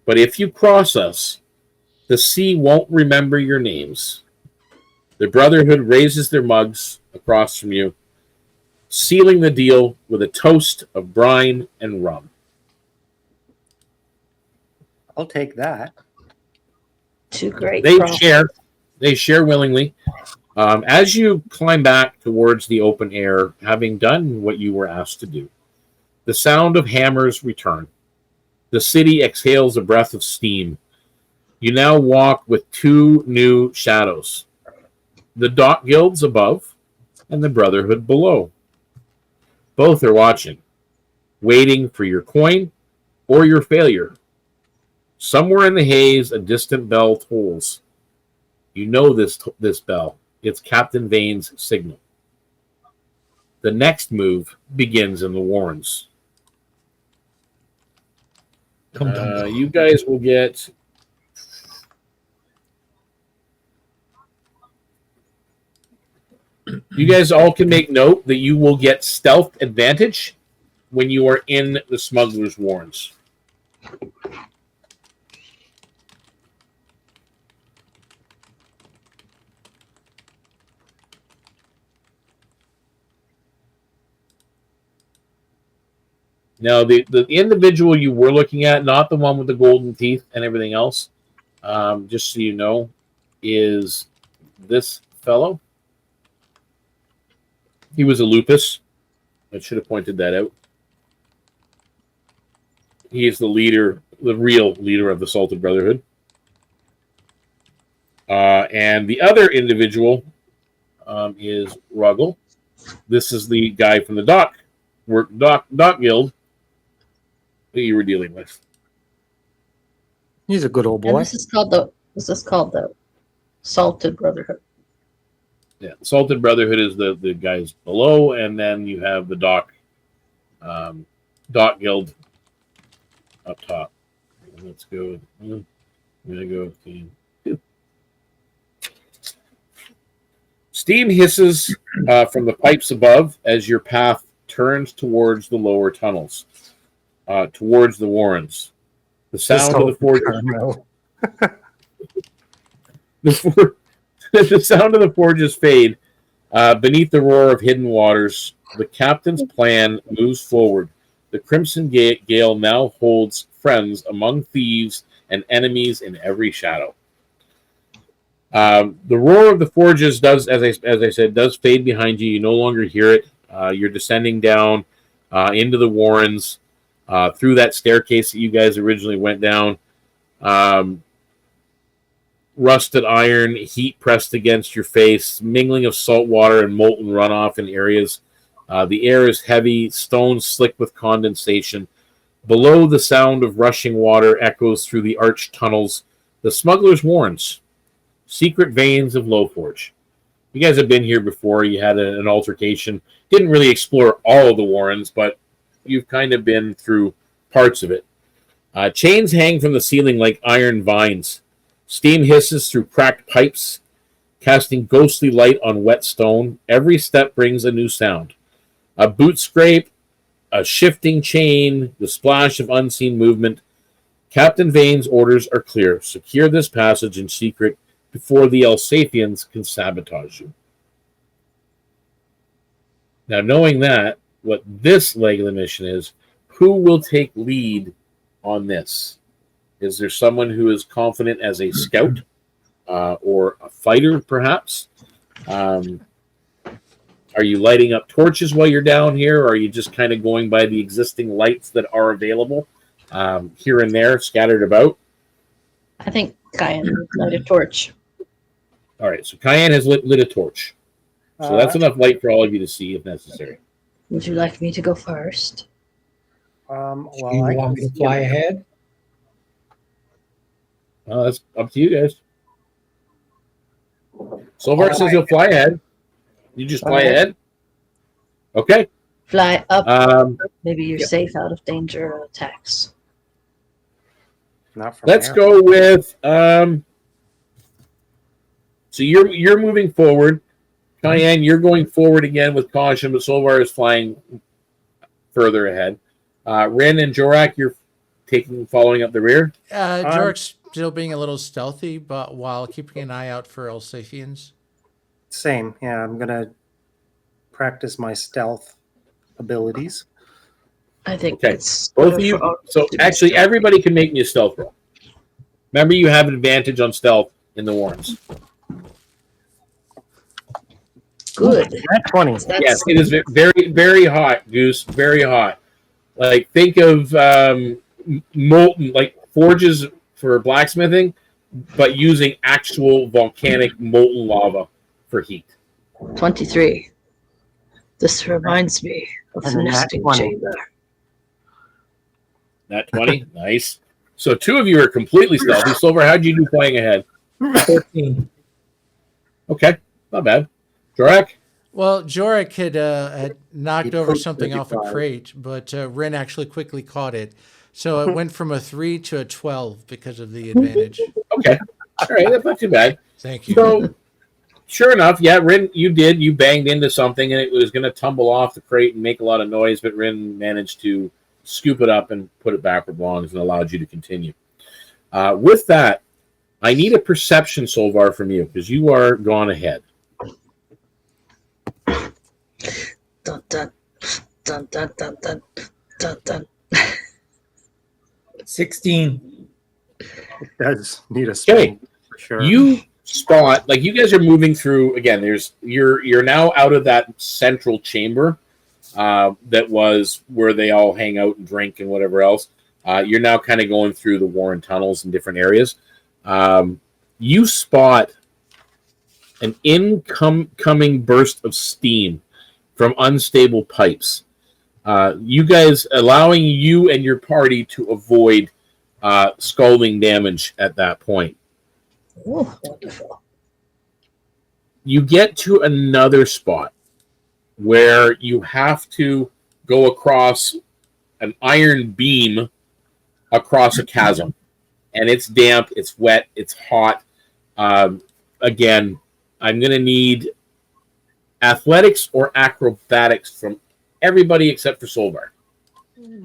But if you cross us, the sea won't remember your names. The Brotherhood raises their mugs across from you, sealing the deal with a toast of brine and rum. I'll take that. Two great They props. share willingly. As you climb back towards the open air, having done what you were asked to do, the sound of hammers return. The city exhales a breath of steam. You now walk with two new shadows. The dock guilds above and the Brotherhood below. Both are watching, waiting for your coin or your failure. Somewhere in the haze, a distant bell tolls. You know this bell. It's Captain Vane's signal. The next move begins in the Warrens. You guys will get... You guys all can make note that you will get stealth advantage when you are in the Smuggler's Warrens. Now, the individual you were looking at, not the one with the golden teeth and everything else, just so you know, is this fellow. He was a lupus. I should have pointed that out. He is the leader, the real leader of the Salted Brotherhood. And the other individual is Ruggle. This is the guy from the dock guild that you were dealing with. He's a good old And boy. this is called the Salted Brotherhood. Yeah, Salted Brotherhood is the guys below, and then you have the dock guild up top. Let's go. I'm gonna go with team 2. Steam hisses from the pipes above as your path turns towards the lower tunnels, towards the Warrens. The sound of the forges. Carmel. The sound of the forges fade. Beneath the roar of hidden waters, the captain's plan moves forward. The Crimson Gayle now holds friends among thieves and enemies in every shadow. The roar of the forges does, as I said, does fade behind you. You no longer hear it. You're descending down into the warrens through that staircase that you guys originally went down. Rusted iron, heat pressed against your face, mingling of salt water and molten runoff in areas. The air is heavy, stones slick with condensation. Below, the sound of rushing water echoes through the arched tunnels. The smuggler's warrens, secret veins of Lowforge. You guys have been here before. You had an altercation. Didn't really explore all of the warrens, but you've kind of been through parts of it. Chains hang from the ceiling like iron vines. Steam hisses through cracked pipes, casting ghostly light on wet stone. Every step brings a new sound. A boot scrape, a shifting chain, the splash of unseen movement. Captain Vane's orders are clear. Secure this passage in secret before the Elsathians can sabotage you. Now, knowing that, what this leg of the mission is, who will take lead on this? Is there someone who is confident as a scout or a fighter, perhaps? Are you lighting up torches while you're down here, or are you just kind of going by the existing lights that are available here and there, scattered about? I think Kian would light a torch. All right, so Kian has lit a torch. So that's enough light for all of you to see if necessary. Would you like me to go first? Well, Do you want me to fly ahead? That's up to you guys. Solvarr says he'll fly ahead. You just fly ahead? Okay. Fly up. Maybe you're safe out of danger or attacks. Not from Let's there. go with so you're moving forward. Kian, you're going forward again with caution, but Solvarr is flying further ahead. Rynn and Jorrack, you're following up the rear. Jorrack's still being a little stealthy, but while keeping an eye out for Elsathians. Same. Yeah, I'm going to practice my stealth abilities. I think Okay. it's Both of you. So actually, everybody can make me a stealth roll. Remember, you have an advantage on stealth in the warrens. good. At 20. Yes, it is very, very hot, Goose. Very hot. Like, think of molten, like forges for blacksmithing, but using actual volcanic molten lava for heat. 23. This reminds me of And the then nat nesting 20. chamber. Nat 20, nice. So two of you are completely stealthy. Solvarr, how'd you do flying ahead? 14. Okay, not bad. Jorrack? Well, Jorrack had knocked He over proved something off a 35. crate, but Rynn actually quickly caught it. So it went from a 3 to a 12 because of the advantage. Okay. All right, that's not too bad. Thank you. So, sure enough, yeah, Rynn, you banged into something and it was going to tumble off the crate and make a lot of noise, but Rynn managed to scoop it up and put it back where it belongs and allowed you to continue. With that, I need a perception, Solvarr, from you because you are gone ahead. Dun, dun, dun, dun, dun, dun, dun, dun. 16. It does need a spell Okay. for sure. You spot, like, you guys are moving through again. You're now out of that central chamber that was where they all hang out and drink and whatever else. You're now kind of going through the Warren tunnels in different areas. You spot an incoming burst of steam from unstable pipes. You guys allowing you and your party to avoid scalding damage at that point. Oh, wonderful. You get to another spot where you have to go across an iron beam across a chasm. And it's damp, it's wet, it's hot. Again, I'm going to need athletics or acrobatics from everybody except for Solvarr.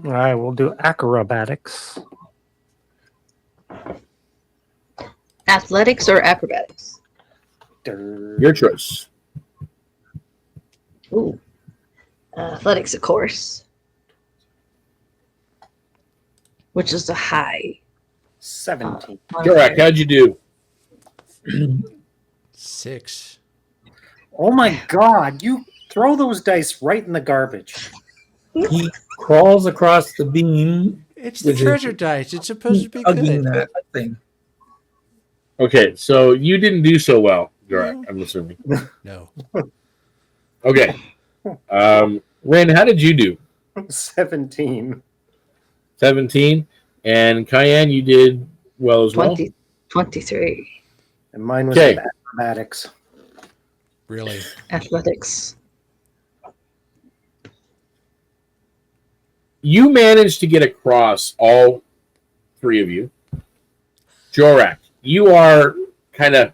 All right, we'll do acrobatics. Athletics or acrobatics? Your choice. Ooh. Athletics, of course. Which is a high. 17. Jorrack, how'd you do? 6. Oh my god, you throw those dice right in the garbage. He crawls across the beam, It's the With it- treasure dice. It's supposed to be hugging good. that thing. Okay, so you didn't do so well, Jorrack, I'm assuming. No. Okay. Rynn, how did you do? 17. 17. And Kian, you did well as well. 23. And mine was Okay. acrobatics. Really? Athletics. You managed to get across, all three of you. Jorrack, you are kind of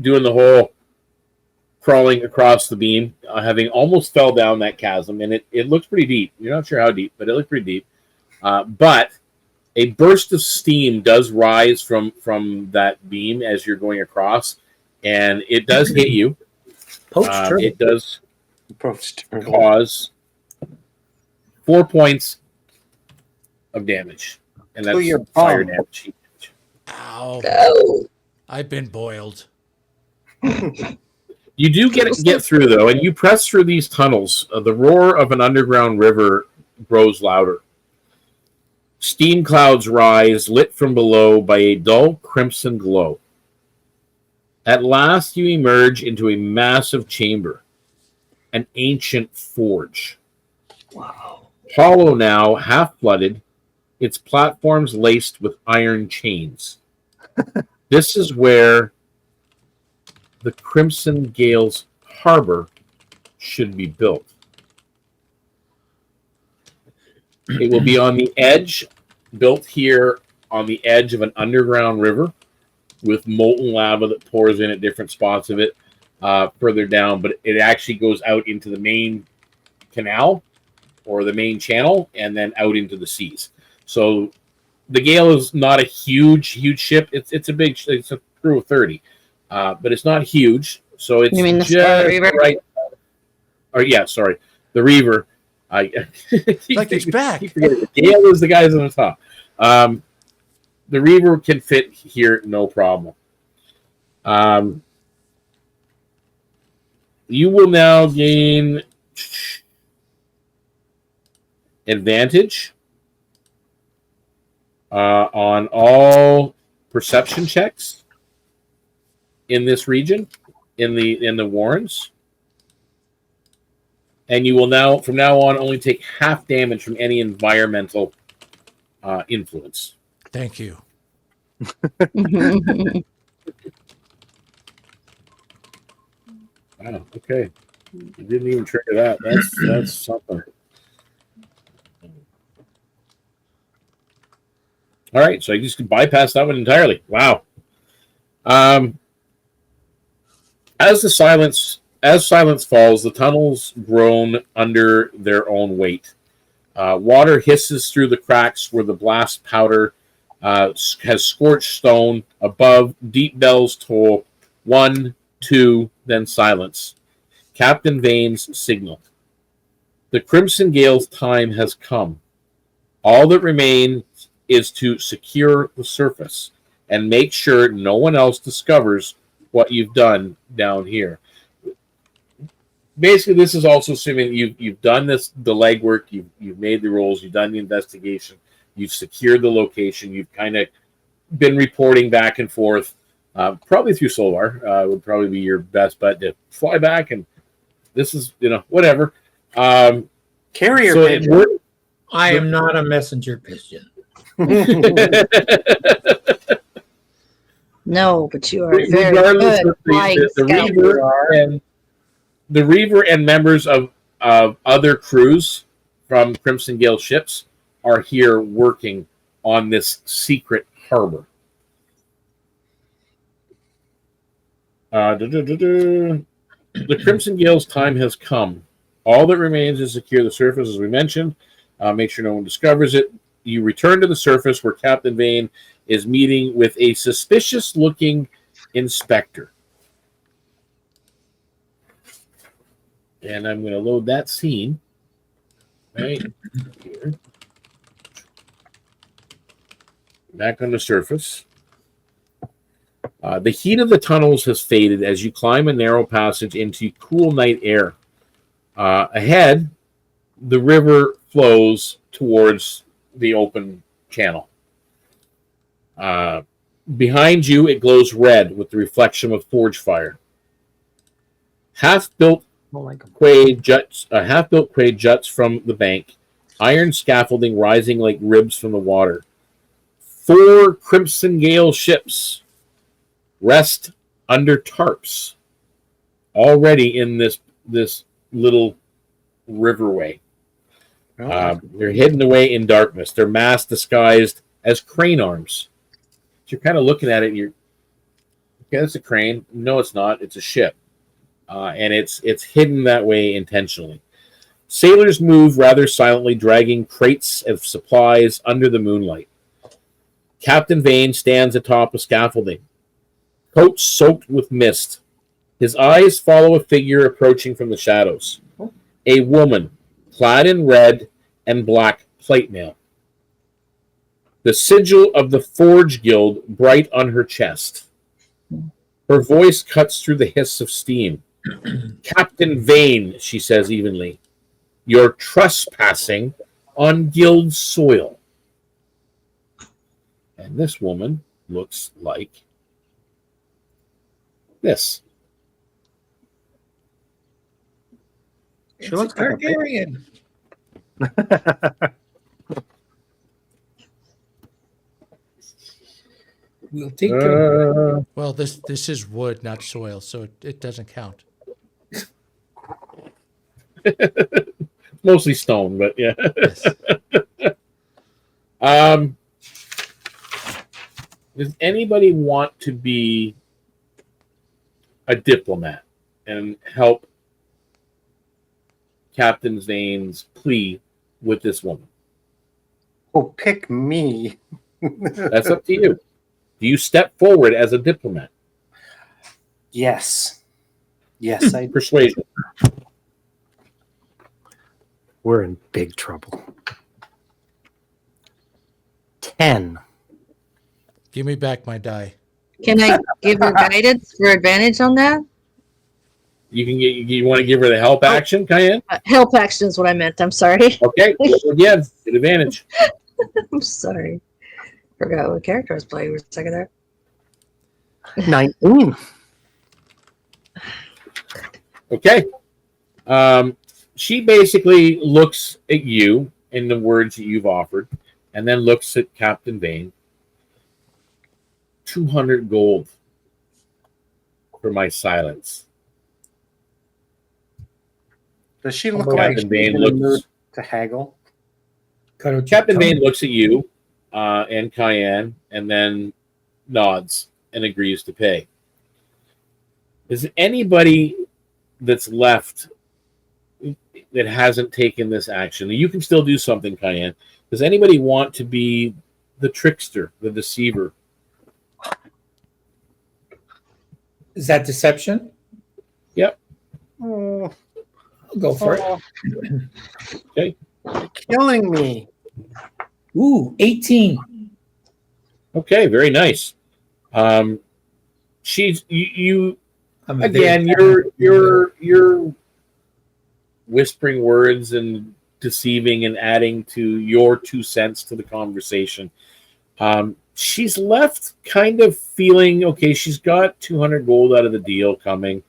doing the whole crawling across the beam, having almost fell down that chasm, and it looks pretty deep. You're not sure how deep, but it looked pretty deep. But a burst of steam does rise from that beam as you're going across, and it does hit you. Poached turtle. It does Approached. cause 4 points of damage, and that's your fire palm. damage. Ow. Oh. I've been boiled. You do get through though, and you press through these tunnels. The roar of an underground river grows louder. Steam clouds rise, lit from below by a dull crimson glow. At last, you emerge into a massive chamber, an ancient forge. Wow. Hollow now, half flooded, its platforms laced with iron chains. This is where the Crimson Gale's harbor should be built. It will be on the edge, built here on the edge of an underground river with molten lava that pours in at different spots of it further down, but it actually goes out into the main canal or the main channel and then out into the seas. So the Gale is not a huge ship. It's a big, it's a crew of 30, but it's not huge. So it's You mean the just Star Reaver? right. Or yeah, sorry, the Reaver. Like it's back. Keep forgetting the Gale is the guys on the top. The Reaver can fit here, no problem. You will now gain advantage on all perception checks in this region, in the Warrens. And you will now, from now on, only take half damage from any environmental influence. Thank you. Wow. Okay. You didn't even trigger that. That's something. All right. So I just bypassed that one entirely. Wow. As silence falls, the tunnels groan under their own weight. Water hisses through the cracks where the blast powder has scorched stone. Above, deep bells toll. 1, 2, then silence. Captain Vane's signal. The Crimson Gale's time has come. All that remains is to secure the surface and make sure no one else discovers what you've done down here. Basically, this is also assuming you've done the legwork, you've made the rolls, you've done the investigation, you've secured the location, you've kind of been reporting back and forth, probably through Solvarr would probably be your best bet to fly back, and this is, whatever. Carrier So pigeon. I am not a messenger pigeon. No, but you are very regardless good of flying the scout. Reaver and members of other crews from Crimson Gale ships are here working on this secret harbor. The Crimson Gale's time has come. All that remains is secure the surface, as we mentioned. Make sure no one discovers it. you return to the surface where Captain Vane is meeting with a suspicious-looking inspector. And I'm going to load that scene right here. Back on the surface. The heat of the tunnels has faded as you climb a narrow passage into cool night air. Ahead, the river flows towards the open channel. Behind you, it glows red with the reflection of forge fire. Half-built quay juts from the bank, iron scaffolding rising like ribs from the water. 4 Crimson Gayle ships rest under tarps, already in this little riverway. They're hidden away in darkness. Their masts disguised as crane arms. So you're kind of looking at it. Okay, that's a crane. No, it's not. It's a ship, and it's hidden that way intentionally. Sailors move rather silently, dragging crates of supplies under the moonlight. Captain Vane stands atop a scaffolding, coat soaked with mist. His eyes follow a figure approaching from the shadows. A woman, clad in red and black plate mail. The sigil of the Forge Guild bright on her chest. Her voice cuts through the hiss of steam. Captain Vane, she says evenly, you're trespassing on guild soil. And this woman looks like this. She looks Targaryen. We'll take her. Well, this is wood, not soil, so it doesn't count. Mostly stone, but yeah. Yes. Does anybody want to be a diplomat and help Captain Vane's plea with this woman? Oh, pick me. That's up to you. Do you step forward as a diplomat? Yes. Yes, I. Persuasion. We're in big trouble. 10. Give me back my die. Can I give her guidance for advantage on that? You can get. You want to give her the help action, Kian? Help action is what I meant. I'm sorry. Okay. Again, get advantage. I'm sorry. Forgot what character I was playing for a second there. 19. Okay. She basically looks at you in the words that you've offered, and then looks at Captain Vane. 200 gold for my silence. Does she look Captain like she's Vane in a mood looks. to haggle? Captain Vane looks at you and Kian, and then nods and agrees to pay. Is anybody that's left that hasn't taken this action? You can still do something, Kian. Does anybody want to be the trickster, the deceiver? Is that deception? Yep. Oh, I'll go for it. Okay. You're killing me. Ooh, 18. Okay, very nice. She's you I'm a again. very- You're whispering words and deceiving and adding to your 2 cents to the conversation. She's left kind of feeling okay. She's got 200 gold out of the deal coming,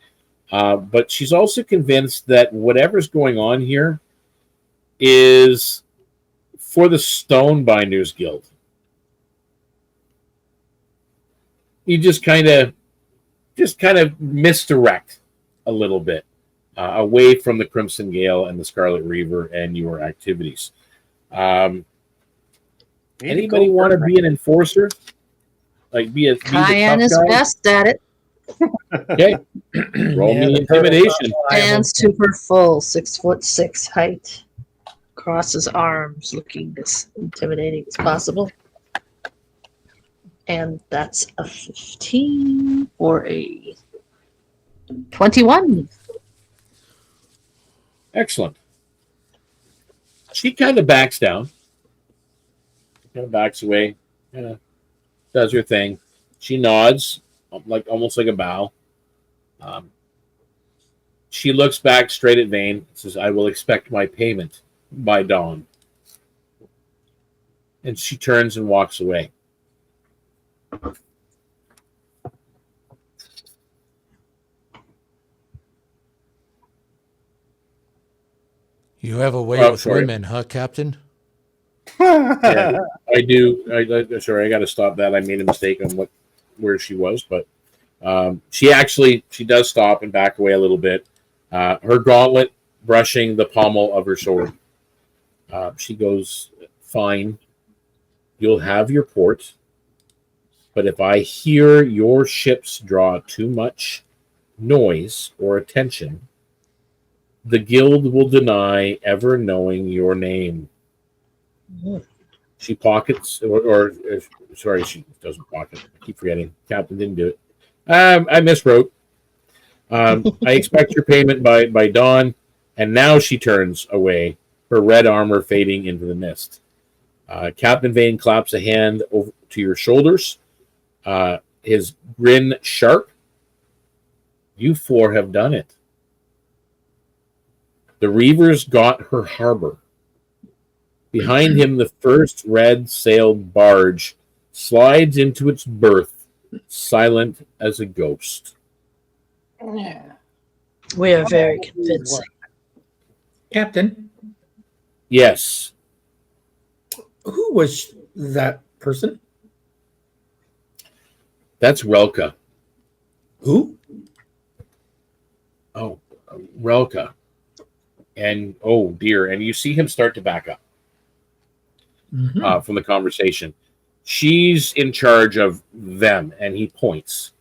but she's also convinced that whatever's going on here is for the Stonebinders Guild. You just kind of misdirect a little bit away from the Crimson Gayle and the Scarlet Reaver and your activities. Anybody want to be an enforcer? Like be the Kian is tough guy? best at it. Okay. Roll Yeah, me the intimidation. And super full, 6'6" height. across his arms, looking as intimidating as possible. And that's a 15 for a 21. Excellent. She kind of backs down. Kind of backs away. Kind of does her thing. She nods, like almost like a bow. She looks back straight at Vane and says, I will expect my payment by dawn. And she turns and walks away. You have a way with sorry. women, huh, Captain? Yeah, I do. Sorry, I got to stop that. I made a mistake on where she was, but she does stop and back away a little bit. Her gauntlet brushing the pommel of her sword. She goes, fine. You'll have your port, but if I hear your ships draw too much noise or attention, the guild will deny ever knowing your name. She pockets, sorry, she doesn't pocket. I keep forgetting. Captain didn't do it. I miswrote. I expect your payment by dawn, and now she turns away, her red armor fading into the mist. Captain Vane claps a hand over to your shoulders. His grin sharp. You four have done it. The Reavers got her harbor. Behind him, the first red-sailed barge slides into its berth, silent as a ghost. We are very convincing. Captain, Yes. who was that person? That's Relka. Who? Oh, Relka. And, oh, dear. And you see him start to back up from the conversation. She's in charge of them, and he points.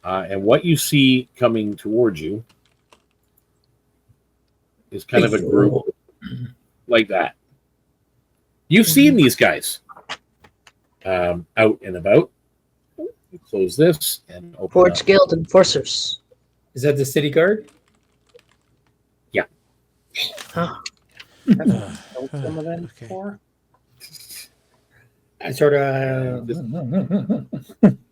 And what you see coming towards you is kind of a group like that. You've seen these guys out and about. You close this and open Forge up. Guild Enforcers. Is that the city guard? Huh. Some of them Okay. for? I sort of.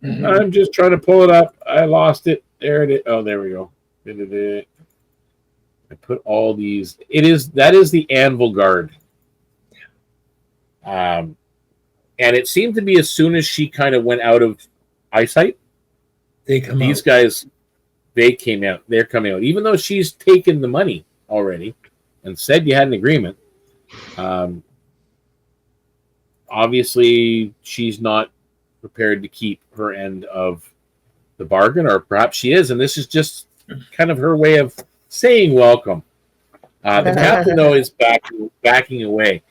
I'm just trying to pull it up. I lost it. There it is. Oh, there we go. I put all these. That is the Anvil Guard. And it seemed to be as soon as she kind of went out of eyesight, these guys, they came out. They're coming out, even though she's taken the money already and said you had an agreement. Obviously, she's not prepared to keep her end of the bargain, or perhaps she is, and this is just kind of her way of saying welcome. The captain, though, is backing away,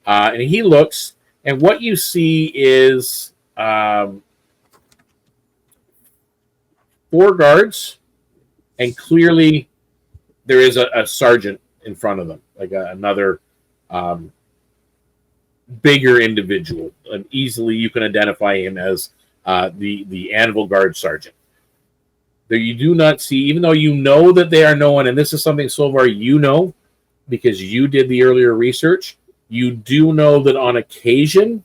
and he looks, and what you see is 4 guards, and clearly there is a sergeant in front of them, like another bigger individual, and easily you can identify him as the Anvil Guard sergeant. There you do not see, even though you know that they are known, and this is something, Solvarr, you know, because you did the earlier research, you do know that on occasion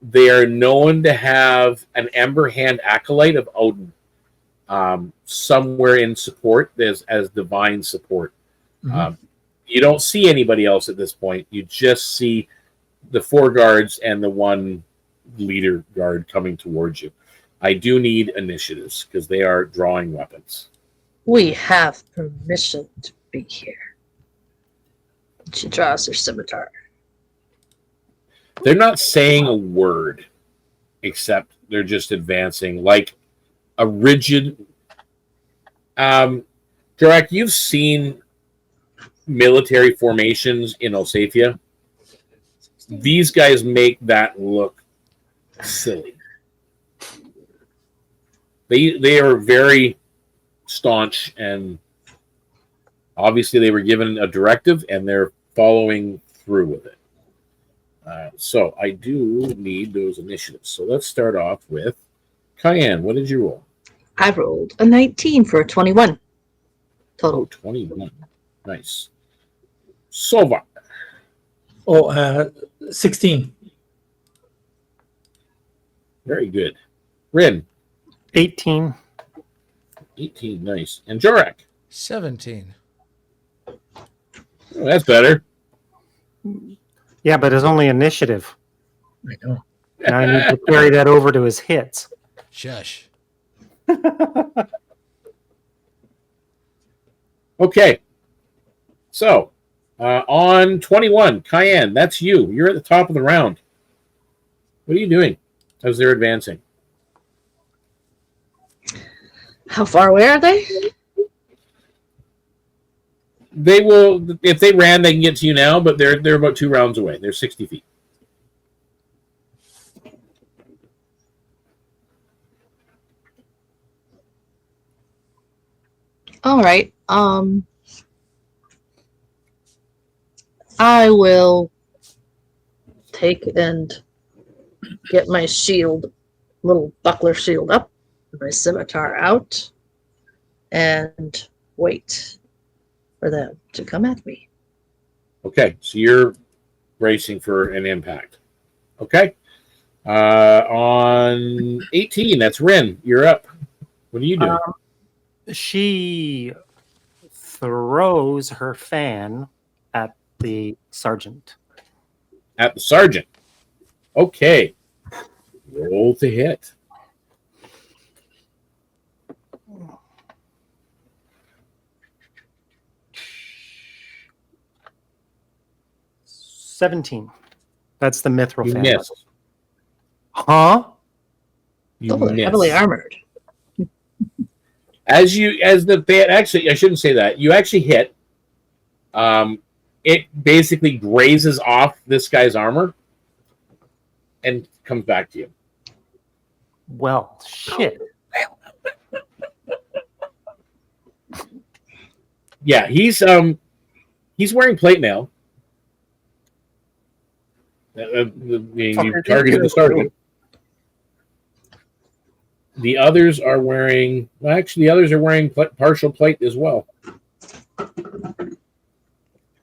they are known to have an Ember Hand acolyte of Odin somewhere in support as divine support. You don't see anybody else at this point. You just see the 4 guards and the 1 leader guard coming towards you. I do need initiatives because they are drawing weapons. We have permission to be here. She draws her scimitar. They're not saying a word, except they're just advancing like a rigid. Jorrack, you've seen military formations in Osafia. These guys make that look silly. They are very staunch, and obviously they were given a directive, and they're following through with it. So I do need those initiatives. So let's start off with Kian. What did you roll? I rolled a 19 for a 21 total. Oh, 21. Nice. Solvarr. 16. Very good. Rynn. 18. 18. Nice. And Jorrack. 17. Oh, that's better. Yeah, but it's only initiative. I know. Now I need to carry that over to his hits. Shush. Okay. So, on 21, Kian, that's you. You're at the top of the round. What are you doing as they're advancing? How far away are they? They will, if they ran, they can get to you now, but they're about 2 rounds away. They're 60 feet. All right. I will take and get my shield, little buckler shield up, my scimitar out, and wait for them to come at me. Okay, so you're bracing for an impact. Okay. On 18, that's Rynn. You're up. What are you doing? She throws her fan at the sergeant. At the sergeant. Okay. Roll to hit. 17. That's the mithril You fan. missed. Huh? You They're missed. heavily armored. As the fan, actually, I shouldn't say that. You actually hit. It basically grazes off this guy's armor and comes back to you. Well, shit. Yeah, he's wearing plate mail. You targeted the sergeant. The others are wearing. Well, actually, the others are wearing partial plate as well.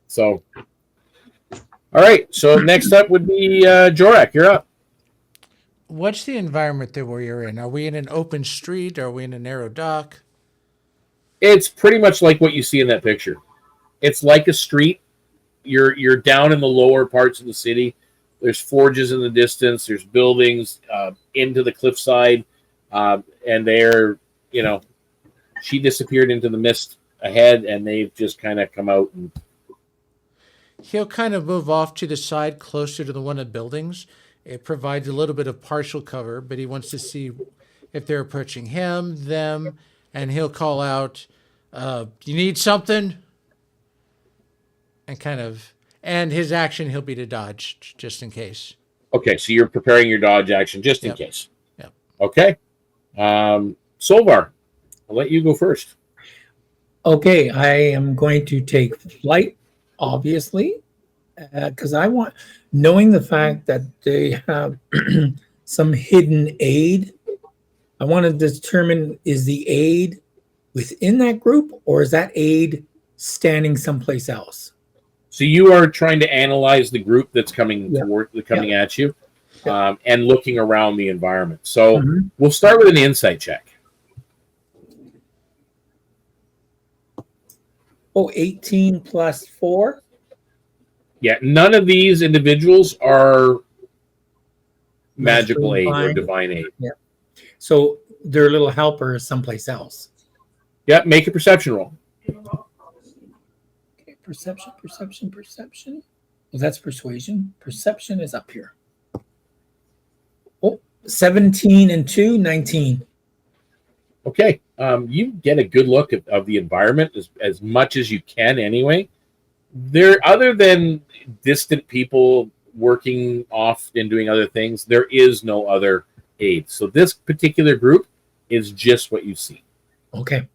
So, all right. So next up would be Jorrack. You're up. What's the environment that we're in? Are we in an open street? Are we in a narrow dock? It's pretty much like what you see in that picture. It's like a street. You're down in the lower parts of the city. There's forges in the distance. There's buildings into the cliffside, and they're, she disappeared into the mist ahead, and they've just kind of come out. And He'll kind of move off to the side closer to the one of the buildings. It provides a little bit of partial cover, but he wants to see if they're approaching him, them, and he'll call out, you need something? And his action, he'll be to dodge, just in case. Okay, so you're preparing your dodge action just in Yep. case. Yep. Okay. Solvarr, I'll let you go first. Okay, I am going to take flight, obviously, because I want, knowing the fact that they have some hidden aid, I want to determine, is the aid within that group, or is that aid standing someplace else? So you are trying to analyze the group that's coming at you, and looking around the environment. So we'll start with an insight check. Oh, 18 plus 4? Yeah, none of these individuals are magical aid or Divine. divine aid. Yeah. So their little helper is someplace else. Yeah, make a perception roll. Okay, perception. Well, that's persuasion. Perception is up here. Oh, 17 and 2, 19. Okay, you get a good look of the environment as much as you can anyway. There, other than distant people working off and doing other things, there is no other aid. So this particular group is just what you see. Okay.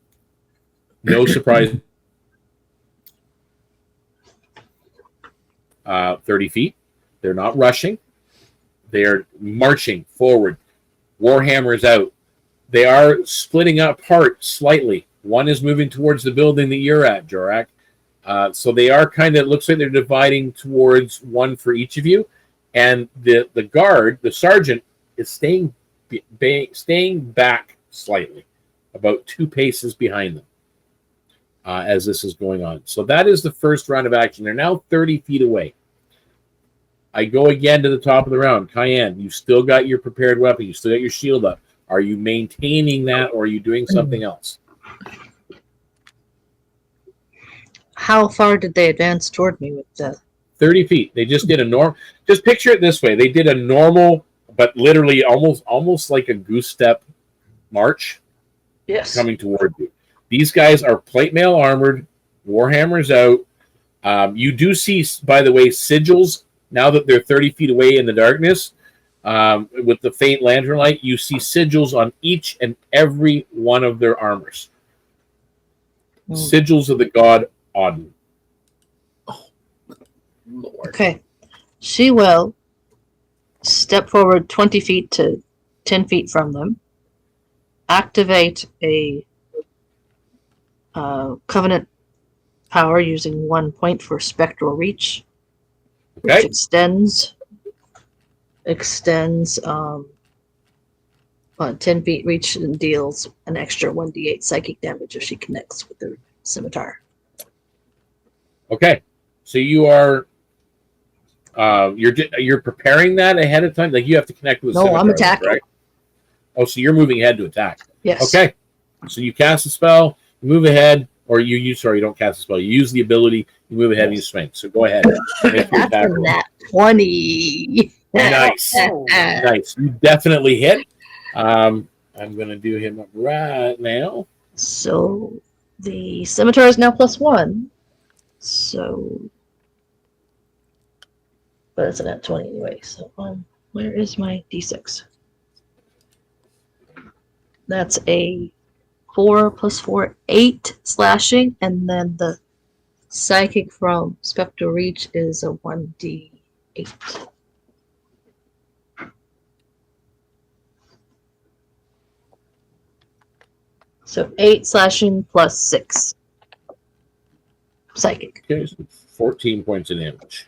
No surprise. 30 feet. They're not rushing. They are marching forward. Warhammers out. They are splitting apart slightly. One is moving towards the building that you're at, Jorrack. So they are kind of, it looks like they're dividing towards one for each of you. And the guard, the sergeant, is staying back slightly, about 2 paces behind them as this is going on. So that is the first round of action. They're now 30 feet away. I go again to the top of the round. Kian, you still got your prepared weapon. You still got your shield up. Are you maintaining that, or are you doing something else? How far did they advance toward me with the 30 feet. They just did a normal. Just picture it this way: they did a normal, but literally almost like a goose step march, coming toward you. These guys are plate mail armored, warhammers out. You do see, by the way, sigils. Now that they're 30 feet away in the darkness, with the faint lantern light, you see sigils on each and every one of their armors. Sigils of the god Odin. Lord. Okay. She will step forward 20 feet to 10 feet from them, activate a covenant power using 1 point for spectral reach, which extends 10 feet reach and deals an extra 1d8 psychic damage if she connects with the scimitar. Okay, so you are you're preparing that ahead of time. Like you have to connect with. No, I'm attacking. Right? Oh, so you're moving ahead to attack. Yes. Okay, so you cast a spell, you move ahead, or you don't cast a spell. You use the ability, you move ahead and you swing. So go ahead. Make your attack roll. That 20. Nice. Nice. You definitely hit. I'm going to do him up right now. So the scimitar is now +1. So, but it's at 20 anyway. So, where is my d6? That's a 4 + 4, 8 slashing, and then the psychic from Spectral Reach is a 1d8. So 8 slashing plus 6 psychic. Okay, so 14 points of damage.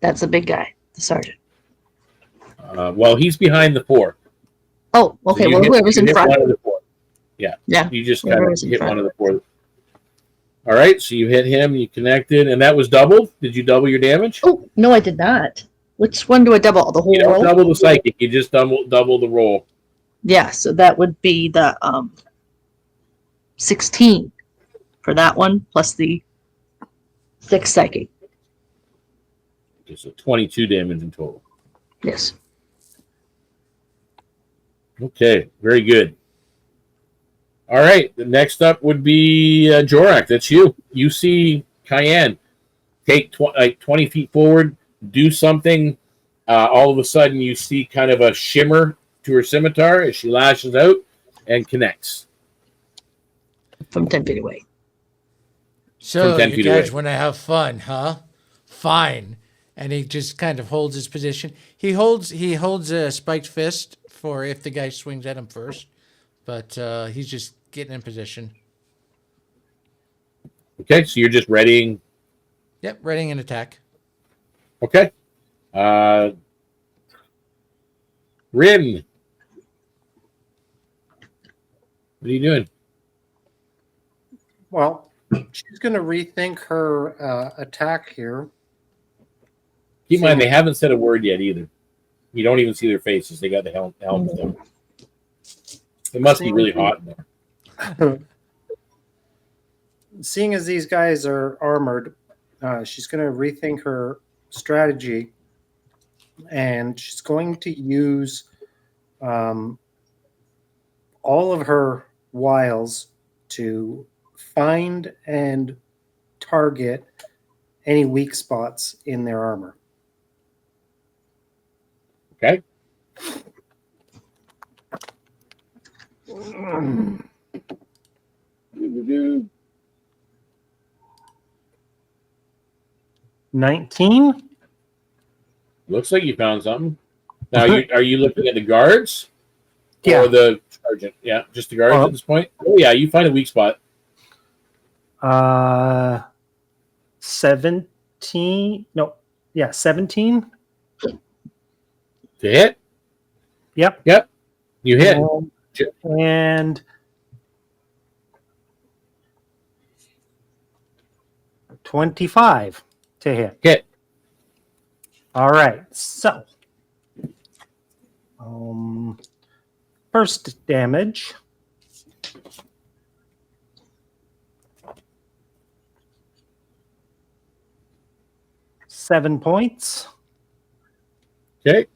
That's the big guy, the sergeant. Well, he's behind the 4. Oh, okay. So well, whoever's in front. One of the 4. Yeah. Yeah. You just kind of Whoever's in hit front. one of the 4. All right, so you hit him, you connected, and that was doubled. Did you double your damage? Oh, no, I did not. Which one do I double? The whole You don't roll? double the psychic. You just double the roll. Yeah, so that would be the 16 for that one, plus the 6 psychic. Okay, so 22 damage in total. Yes. Okay, very good. All right, the next up would be Jorrack. That's you. You see Kian take 20 feet forward, do something. All of a sudden, you see kind of a shimmer to her scimitar as she lashes out and connects. From 10 feet away. So 10 you feet guys away. want to have fun, huh? Fine. And he just kind of holds his position. He holds a spiked fist for if the guy swings at him first, but he's just getting in position. Okay, so you're just readying. Yep, readying an attack. Okay. Rynn. What are you doing? Well, she's going to rethink her attack here. Keep in mind, they haven't said a word yet either. You don't even see their faces. They got the helmets down. It must be really hot in there. Seeing as these guys are armored, she's going to rethink her strategy, and she's going to use all of her wiles to find and target any weak spots in their armor. Okay. 19. Looks like you found something. Now, are you looking at the guards? Yeah. Or the sergeant? Yeah, just the guards at this point? Oh, yeah, you find a weak spot. 17. No. Yeah, 17. To hit? Yep. Yep. You hit. And 25 to hit. Hit. All right. So, first damage. Seven points. Okay.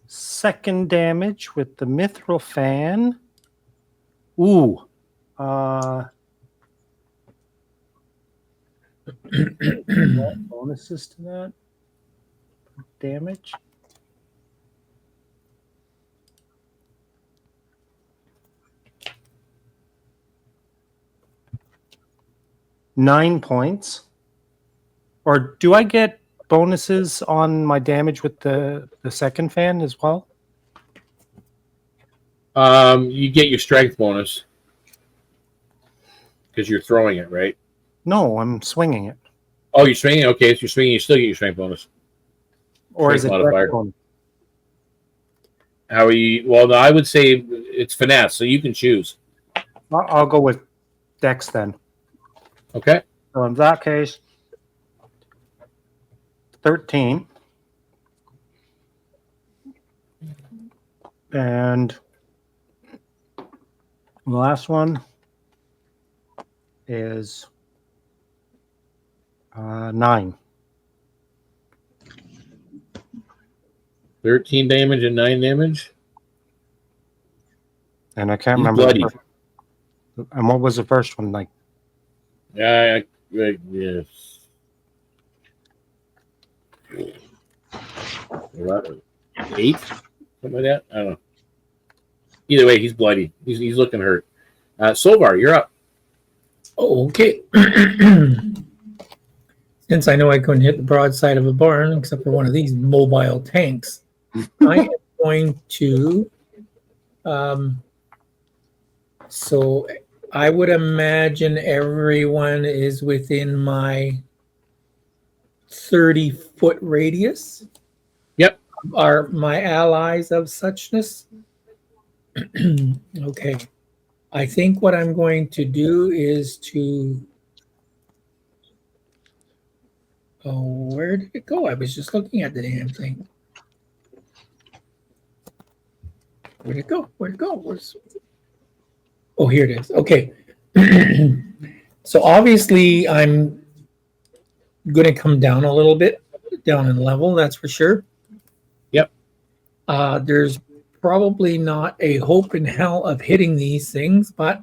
Second damage with the mithril fan. Ooh. Bonuses to that damage. Nine points. Or do I get bonuses on my damage with the second fan as well? You get your strength bonus because you're throwing it, right? No, I'm swinging it. Oh, you're swinging? Okay, so you're swinging, you still get your strength bonus. Or is it Strength modifier. direct bonus? How are you? Well, no, I would say it's finesse, so you can choose. I'll go with Dex then. Okay. So in that case, 13. And the last one is 9. 13 damage and 9 damage. And I can't He's remember. bloody. And what was the first one like? Yes. 8, something like that. I don't know. Either way, he's bloody. He's looking hurt. Solvarr, you're up. Oh, okay. Since I know I couldn't hit the broadside of a barn, except for one of these mobile tanks, I am going to. So I would imagine everyone is within my 30-foot radius. Yep. Are my allies of suchness? Okay. I think what I'm going to do is to. Oh, where did it go? I was just looking at the damn thing. Where'd it go? Where'd it go? Oh, here it is. Okay. So obviously I'm going to come down a little bit, down in level, that's for sure. Yep. There's probably not a hope in hell of hitting these things, but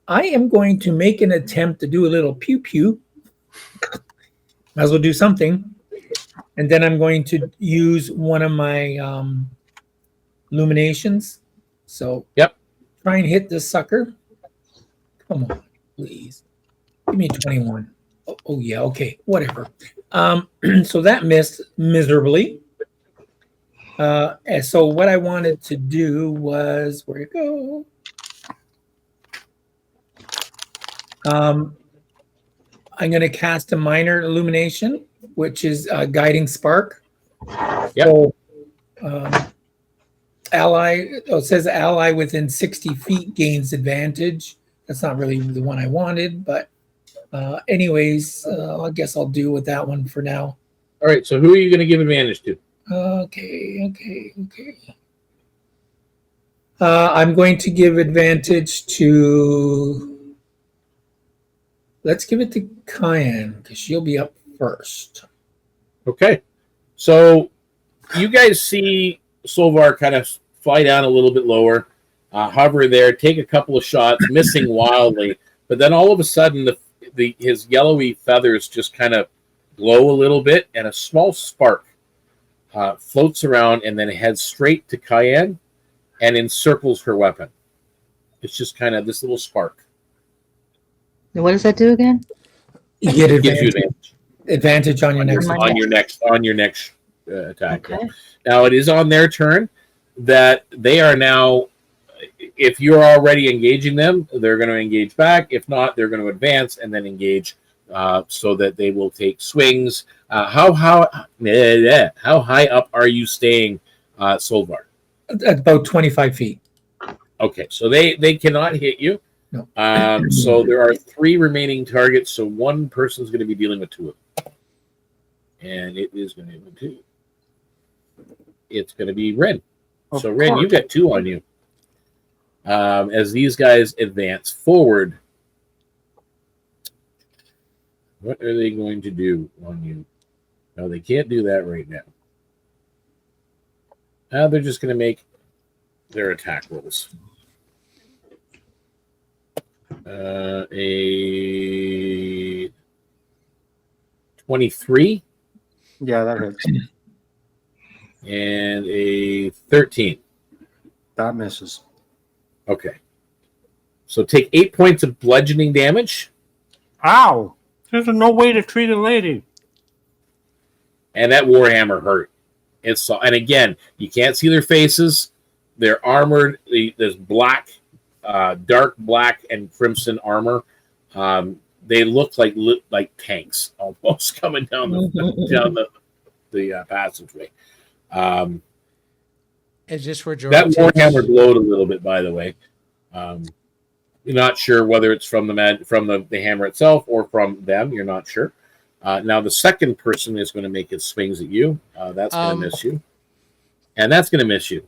I am going to make an attempt to do a little pew-pew. Might as well do something. And then I'm going to use one of my illuminations. So yep. Try and hit this sucker. Come on, please. Give me 21. Oh yeah, okay, whatever. So that missed miserably. And so what I wanted to do was, where'd it go? I'm going to cast a minor illumination, which is a guiding spark. Yep. So, it says ally within 60 feet gains advantage. That's not really the one I wanted, but anyways, I guess I'll do with that one for now. All right, so who are you going to give advantage to? Okay. I'm going to give advantage to. Let's give it to Kian because she'll be up first. Okay, so you guys see Solvarr kind of fly down a little bit lower, hover there, take a couple of shots, missing wildly, but then all of a sudden his yellowy feathers just kind of glow a little bit, and a small spark floats around and then heads straight to Kian and encircles her weapon. It's just kind of this little spark. What does that do again? You get Gives you advantage. Advantage on your next my one. on your next attack. Okay. Now it is on their turn that they are now. If you're already engaging them, they're going to engage back. If not, they're going to advance and then engage, so that they will take swings. How high up are you staying, Solvarr? At about 25 feet. Okay, so they cannot hit you. No. So there are 3 remaining targets. So one person's going to be dealing with 2 of them, and it is going to be 2. It's going to be Rynn. So Rynn, you got 2 on you. As these guys advance forward, what are they going to do on you? No, they can't do that right now. They're just going to make their attack rolls. A 23 Yeah, that hits. and a 13. That misses. Okay. So take 8 points of bludgeoning damage. Ow! There's no way to treat a lady. And that warhammer hurt. And again, you can't see their faces. They're armored. There's black, dark black, and crimson armor. They look like tanks almost coming down the passageway. Is this where Jorrack That takes- warhammer glowed a little bit, by the way. You're not sure whether it's from the hammer itself or from them. You're not sure. Now the second person is going to make his swings at you. That's going to miss you, and that's going to miss you.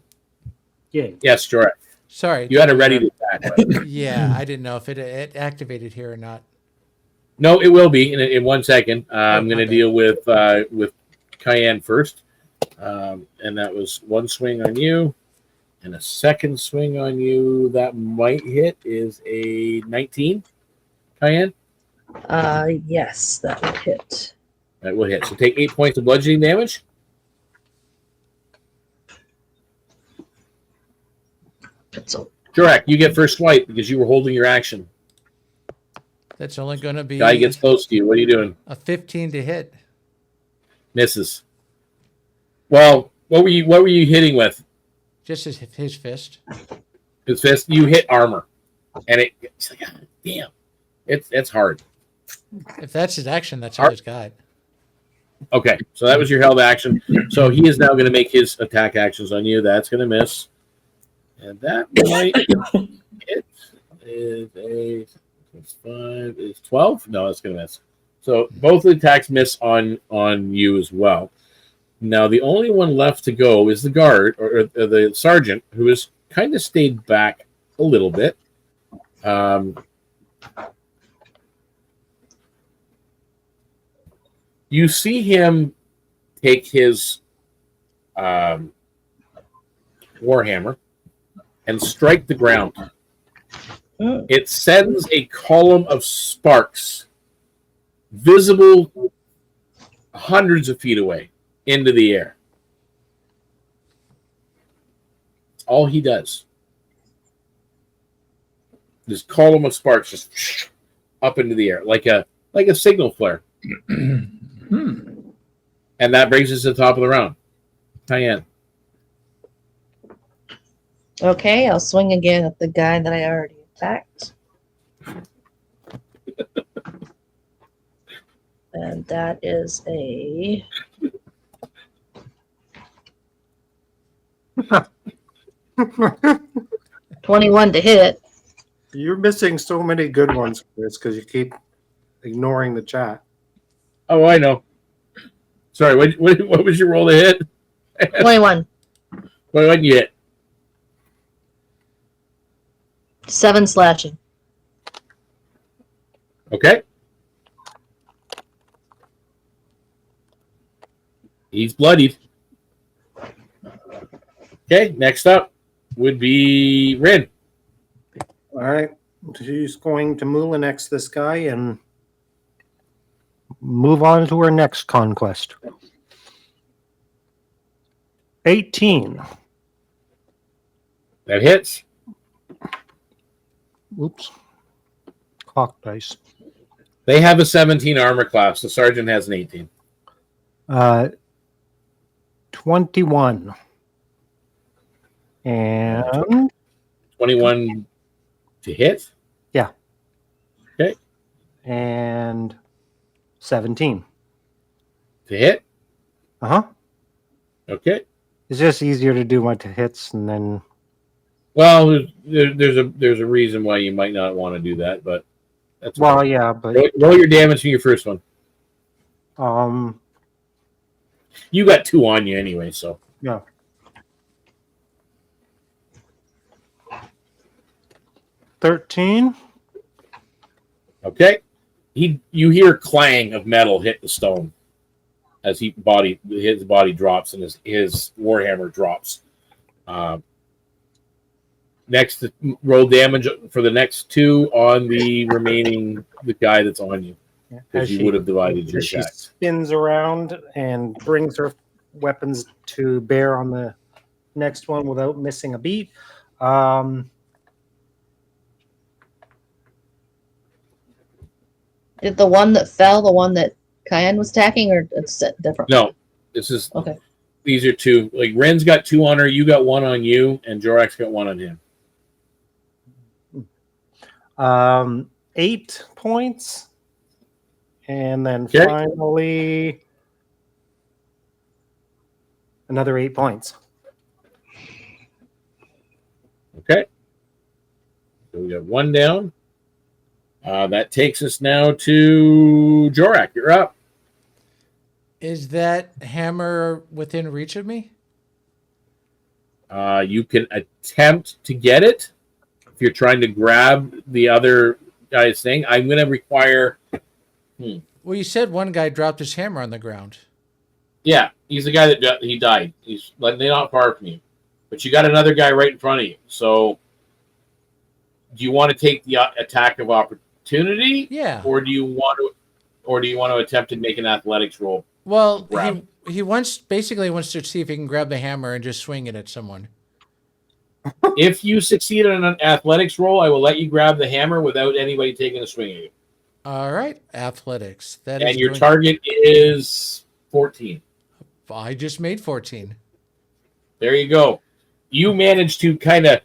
Yeah. Yes, Jorrack. Sorry. You had it ready to attack. Right? Yeah, I didn't know if it activated here or not. No, it will be in 1 second. I'm going to okay. deal with Kian first, and that was 1 swing on you, and a second swing on you that might hit is a 19. Kian. Yes, that would hit. That will hit. So take 8 points of bludgeoning damage. So Jorrack, you get first swipe because you were holding your action. That's only going to be Guy gets close to you. What are you doing? a 15 to hit. Misses. Well, what were you hitting with? Just his fist. His fist. You hit armor, and it's like, God damn, it's hard. If that's his action, that's all he's got. Okay, so that was your held action. So he is now going to make his attack actions on you. That's going to miss, and that might hit. Is a 5 is 12. No, it's going to miss. So both the attacks miss on you as well. Now the only one left to go is the guard or the sergeant, who has kind of stayed back a little bit. You see him take his warhammer and strike the ground. It sends a column of sparks, visible hundreds of feet away, into the air. That's all he does. This column of sparks just up into the air, like a signal flare. And that brings us to the top of the round. Kian. okay, I'll swing again at the guy that I already attacked. And that is a 21 to hit. You're missing so many good ones, Chris, because you keep ignoring the chat. Oh, I know. Sorry, what was your roll to hit? 21. What did you hit? 7 slashing. Okay. He's bloodied. Okay, next up would be Rynn. All right. She's going to Mulanex this guy and move on to her next conquest. 18. That hits. Oops. Cock dice. They have a 17 armor class. The sergeant has an 18. 21. And 21 to hit. yeah. Okay. And 17. To hit. Uh-huh. Okay. It's just easier to do my hits and then Well, there's a reason why you might not want to do that, but that's well, fine. yeah, but Roll your damage from your first one. You got 2 on you anyway, so yeah. $13. okay. You hear clang of metal hit the stone as his body drops and his warhammer drops. Next, roll damage for the next 2 on the guy that's on you, because you would have divided your She attack. spins around and brings her weapons to bear on the next one without missing a beat. Did the one that fell, the one that Kian was attacking, or it's different? No, this is Okay. These are 2. Like Rynn's got 2 on her, you got 1 on you, and Jorrack's got 1 on him. 8 points. And then Okay. finally another 8 points. Okay. So we got 1 down. That takes us now to Jorrack. You're up. Is that hammer within reach of me? You can attempt to get it if you're trying to grab the other guy's thing. I'm going to require. Well, you said one guy dropped his hammer on the ground. Yeah, he's the guy that he died. He's like not far from you, but you got another guy right in front of you. So, do you want to take the attack of opportunity? Yeah. Or do you want to attempt to make an athletics roll? Well, Grab. he basically wants to see if he can grab the hammer and just swing it at someone. If you succeed on an athletics roll, I will let you grab the hammer without anybody taking a swing at you. All right, athletics. And your target is 14. I just made 14. There you go. You managed to kind of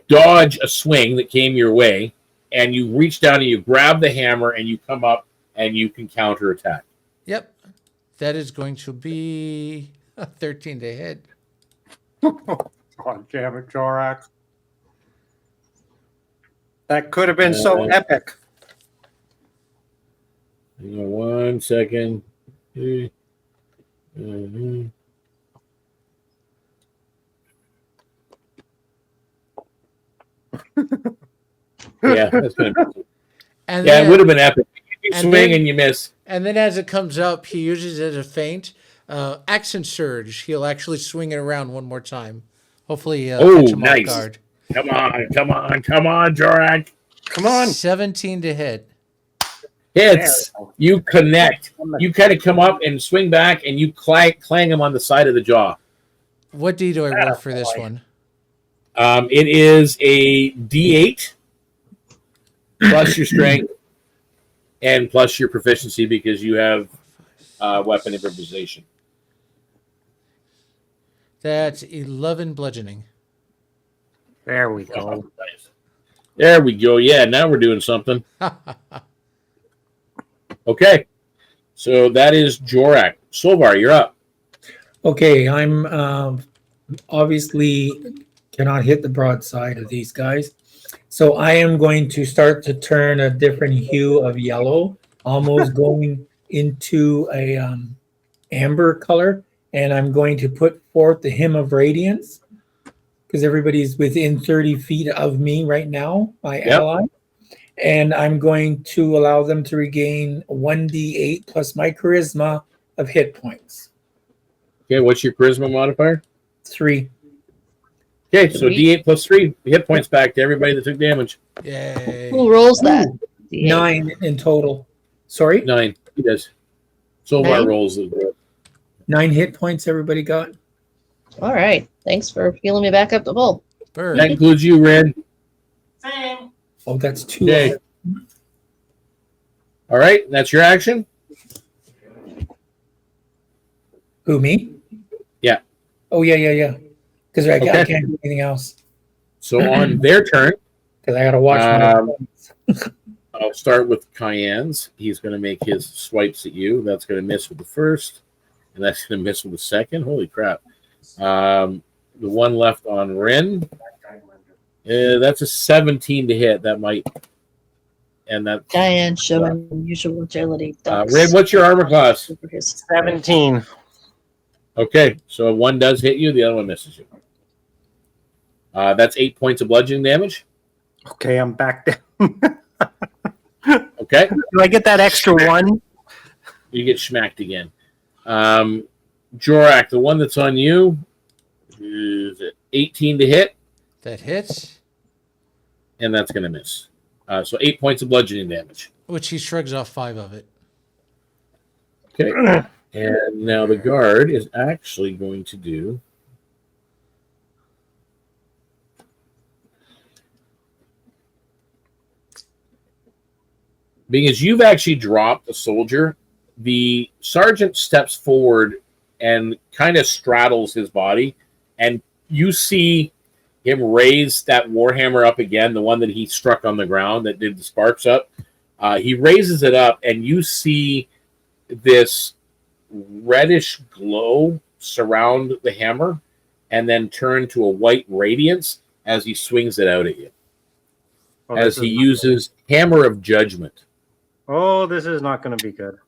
dodge a swing that came your way, and you reach down and you grab the hammer, and you come up and you can counterattack. Yep. That is going to be a 13 to hit. God damn it, Jorrack. That could have been so epic. Hang on 1 second. Mm-hmm. Yeah, that's gonna be. And Yeah, then, it would have been epic. You and swing then- and you miss. And then as it comes up, he uses it as a feint. Accent surge. He'll actually swing it around one more time. Hopefully, catch him nice. off guard. Come on, Jorrack. Come on. 17 to hit. Hits. You connect. You kind of come up and swing back, and you clang him on the side of the jaw. What D do I roll for this one? It is a D8 plus your strength and plus your proficiency because you have weapon improvisation. That's 11 bludgeoning. There we go. There we go. Yeah, now we're doing something. Okay. So that is Jorrack. Solvarr, you're up. Okay, I'm obviously cannot hit the broadside of these guys. So I am going to start to turn a different hue of yellow, almost going into a amber color. And I'm going to put forth the Hymn of Radiance because everybody's within 30 feet of me right now, my ally. And I'm going to allow them to regain 1d8 plus my charisma of hit points. Okay, what's your charisma modifier? 3. Okay, so D8 plus 3 hit points back to everybody that took damage. Yay. Who rolls that? D8. 9 in total. Sorry? 9. He does. Solvarr 9? rolls the 9 hit points everybody got. All right. Thanks for healing me back up to full. Bird. That includes you, Rynn. Oh, that's 2. Okay. All right, that's your action. Who, me? Yeah. Oh, yeah. Because I Okay. can't do anything else. So on their turn, Because I got to watch my. I'll start with Kian's. He's going to make his swipes at you. That's going to miss with the first, and that's going to miss with the second. Holy crap. The one left on Rynn, that's a 17 to hit. That might, and that. Kian showing unusual agility. Rynn, what's your armor class? 17. Okay, so one does hit you, the other one misses you. That's 8 points of bludgeoning damage. Okay, I'm back down. Okay. Do I get that extra one? You get smacked again. Jorrack, the one that's on you, is 18 to hit, That hits, and that's going to miss. So 8 points of bludgeoning damage. which he shrugs off 5 of it. Okay. And now the guard is actually going to do. Being as you've actually dropped a soldier, the sergeant steps forward and kind of straddles his body, and you see him raise that warhammer up again, the one that he struck on the ground that did the sparks up. He raises it up, and you see this reddish glow surround the hammer and then turn to a white radiance as he swings it out at you. Oh, As he uses Hammer of Judgment. Oh, this is not going to be good.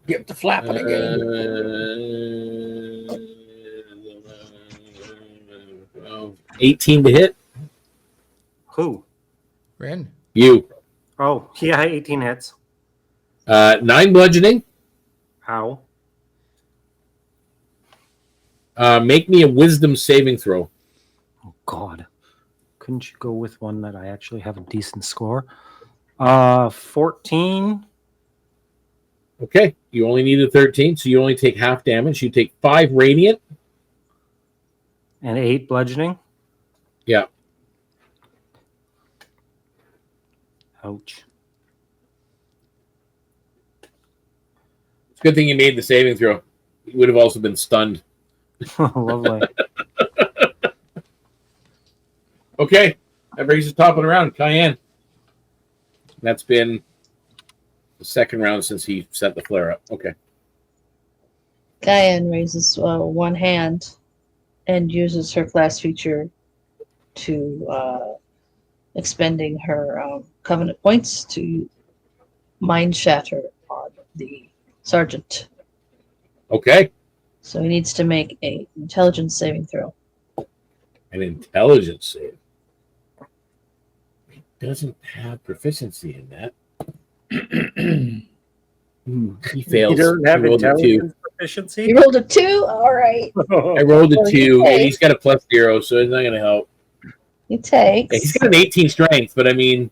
Get the flapping again. 18 to hit. Who? Rynn. You. Oh, yeah, 18 hits. 9 bludgeoning. How? Make me a wisdom saving throw. Oh, God. Couldn't you go with one that I actually have a decent score? 14. Okay. You only need a 13, so you only take half damage. You take 5 radiant. And 8 bludgeoning. Yeah. Ouch. It's a good thing you made the saving throw. You would have also been stunned. Lovely. Okay. That brings us top of the round. Kian. That's been the second round since he set the flare up. Okay. Kian raises one hand and uses her class feature to expending her covenant points to mind shatter on the sergeant. Okay. So he needs to make a intelligence saving throw. An intelligence save. He doesn't have proficiency in that. He fails. You don't have He rolled a 2. intelligence proficiency? You rolled a 2? All right. I rolled a Well, 2, and okay. he's got a +0, so it's not going to help. He takes. Yeah, he's got an 18 strength, but I mean,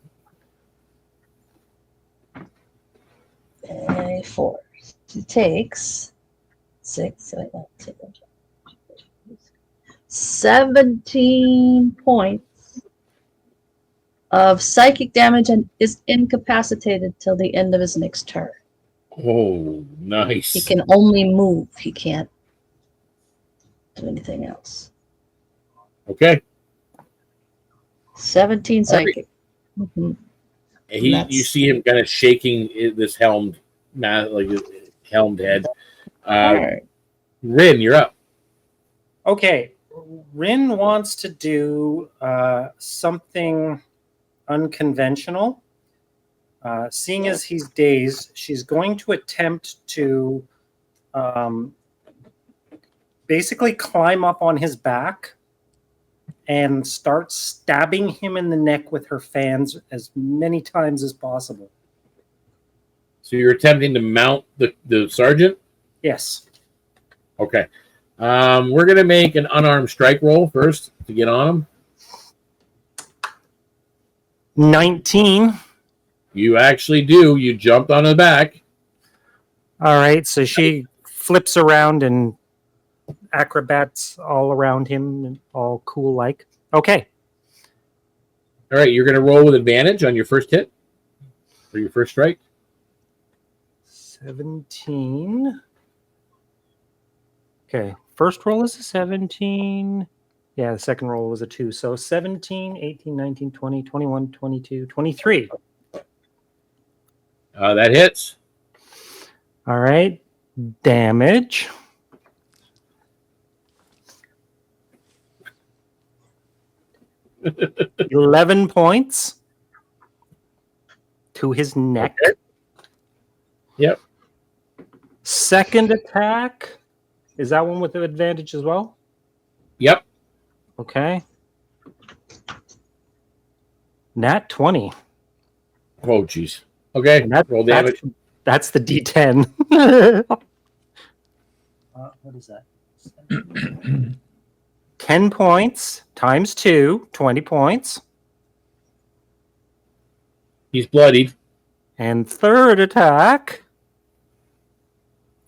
4. He takes 6. 17 points of psychic damage and is incapacitated till the end of his next turn. oh, nice. He can only move. He can't do anything else. Okay. 17 psychic. Mm-hmm. You see him kind of shaking this helmed head. All right. Rynn, you're up. Okay. Rynn wants to do something unconventional. Seeing as he's dazed, she's going to attempt to basically climb up on his back and start stabbing him in the neck with her fans as many times as possible. So you're attempting to mount the sergeant? Yes. Okay. We're going to make an unarmed strike roll first to get on him. 19. You actually do. You jumped on his back. All right, so she flips around and acrobats all around him, all cool like. Okay. All right, you're going to roll with advantage on your first hit. for your first strike. 17. Okay, first roll is a 17. Yeah, the second roll was a 2. So 17, 18, 19, 20, 21, 22, 23. That hits. All right, damage. $11 points to his neck. Okay. Yep. Second attack. Is that one with the advantage as well? Yep. Okay. Nat 20. Oh, jeez. Okay. And Roll damage. That's the D10. What is that? 10 points times 2, 20 points. He's bloodied. And third attack.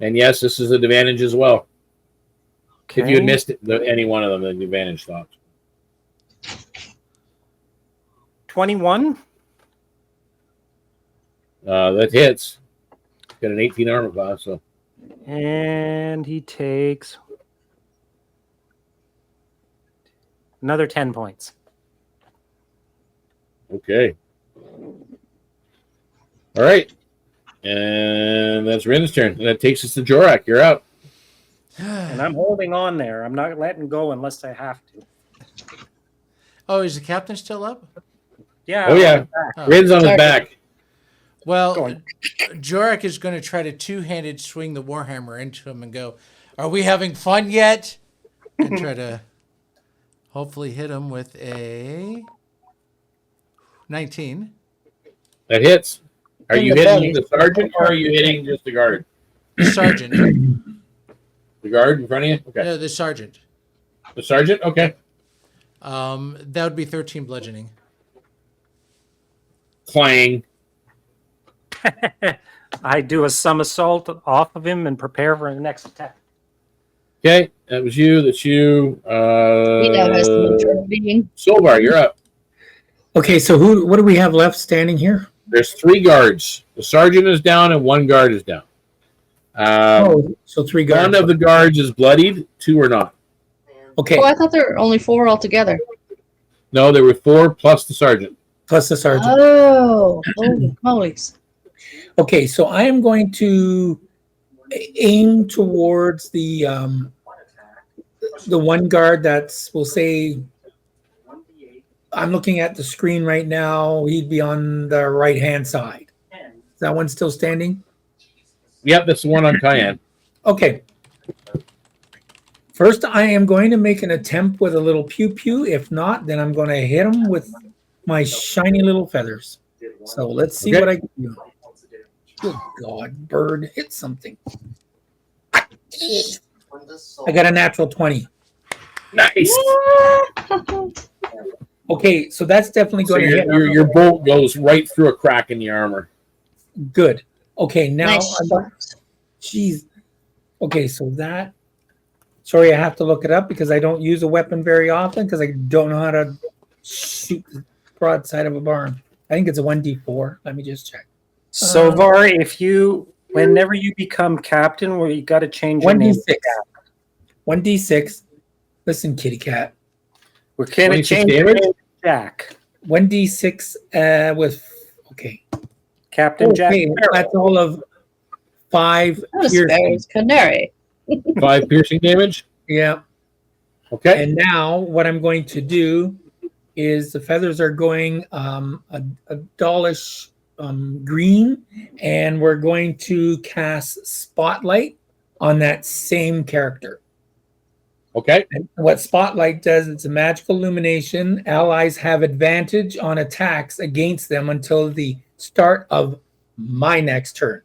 And yes, this is an advantage as well. Okay. If you had missed any one of them, then the advantage stops. 21. That hits. Got an 18 armor class, so. And he takes another 10 points. Okay. All right. And that's Rynn's turn. And that takes us to Jorrack. You're out. And I'm holding on there. I'm not letting go unless I have to. Oh, is the captain still up? Yeah. Oh, yeah. Oh. Rynn's on his back. Well, Going. Jorrack is going to try to two-handed swing the Warhammer into him and go, "Are we having fun yet?" And try to hopefully hit him with a 19. That hits. Are In you the hitting belly. the sergeant or are you hitting just the guard? Sergeant. The guard in front of you? Okay. No, the sergeant. The sergeant? Okay. That would be 13 bludgeoning. Clang. I do a somersault off of him and prepare for the next attack. Okay. That was you. That's you. He now has to intervene. Solvarr, you're up. Okay, so what do we have left standing here? There's 3 guards. The sergeant is down and 1 guard is down. So 3 guards. One of the guards is bloodied. 2 are not. Okay, Oh, I thought there were only 4 altogether. No, there were 4 plus the sergeant. plus the sergeant. Oh, holy mollies. Okay, so I am going to aim towards the one guard that's, we'll say, I'm looking at the screen right now. He'd be on the right-hand side. Is that one still standing? Yep, that's the one on Kian. Okay. First, I am going to make an attempt with a little pew-pew. If not, then I'm going to hit him with my shiny little feathers. So let's see what I can do. Good God, bird, hit something. I got a natural 20. Nice. Okay, so that's definitely So going to hit. your bolt goes right through a crack in the armor. Good. Okay, now, Nice shot. geez. Okay, so that. Sorry, I have to look it up because I don't use a weapon very often because I don't know how to shoot the broadside of a barn. I think it's a 1d4. Let me just check. Solvarr, whenever you become captain, where you got to change your name. 1d6. 1d6. Listen, kitty cat. We're going to 26 change your damage? name to Jack. 1d6 with. Okay. Captain Jack. Okay, that's all of 5 That was piercing. Sparrow's Canary. 5 piercing damage. Yeah. Okay. And now what I'm going to do is the feathers are going a dollish green, and we're going to cast Spotlight on that same character. Okay. And what Spotlight does, it's a magical illumination. Allies have advantage on attacks against them until the start of my next turn.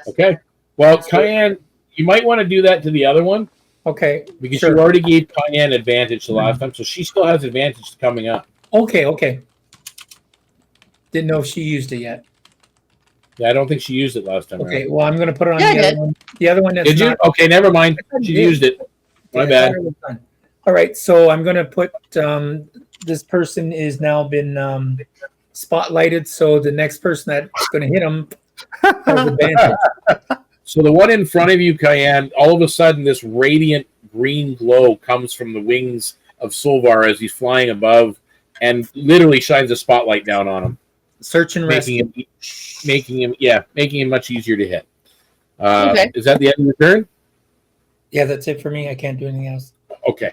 Okay. Well, Kian, you might want to do that to the other one Okay. because Sure. you already gave Kian advantage the last time, so she still has advantage coming up. Okay. Didn't know if she used it yet. Yeah, I don't think she used it last time. Okay, Around. well, I'm going to put it on Yeah, I the other did. one. The other one that's Did you? not. Okay, never mind. She did. used it. My Okay, I bad. thought it was done. All right, so I'm going to put this person is now been spotlighted, so the next person that's going to hit him has advantage. So the one in front of you, Kian, all of a sudden this radiant green glow comes from the wings of Solvarr as he's flying above and literally shines a spotlight down on him. Search and rescue. Making him much easier to hit. Okay. Is that the end of your turn? Yeah, that's it for me. I can't do anything else. Okay.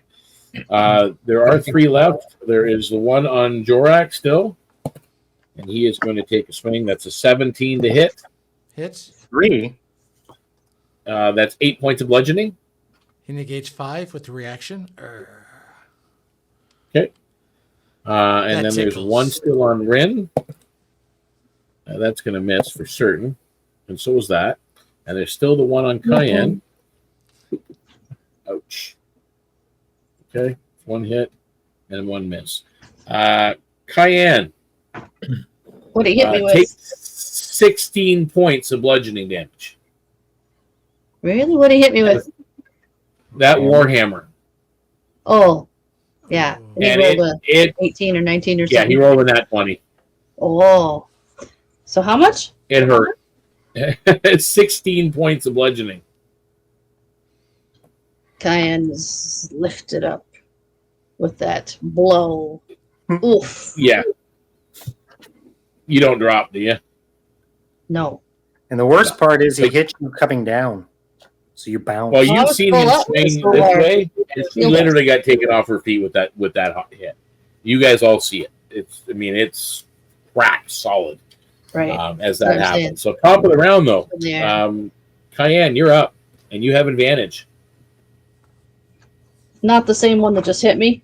There are 3 left. There is the one on Jorrack still, and he is going to take a swing. That's a 17 to hit. Hits. 3. That's 8 points of bludgeoning. He negates 5 with the reaction. Okay. And That then there's tickles. one still on Rynn. That's going to miss for certain. And so is that. And there's still the one on Kian. Ouch. Okay. 1 hit and 1 miss. Kian. What did he hit me with? Take 16 points of bludgeoning damage. Really? What did he hit me with? That Warhammer. Oh, yeah. And he And rolled a it 18 or 19 or yeah, something. he rolled a nat 20. Oh. So how much? It hurt. It's 16 points of bludgeoning. Kian is lifted up with that blow. Oof. Yeah. You don't drop, do you? No. And the worst part is he hits you coming down. So you bounce. Well, I you've was seen full him up, swing so this hard. way. And she Yeah. literally got taken off her feet with that hot hit. You guys all see it. It's cracked solid Right. as I that understand. happens. So top of the round though, Yeah. Kian, you're up, and you have advantage. Not the same one that just hit me.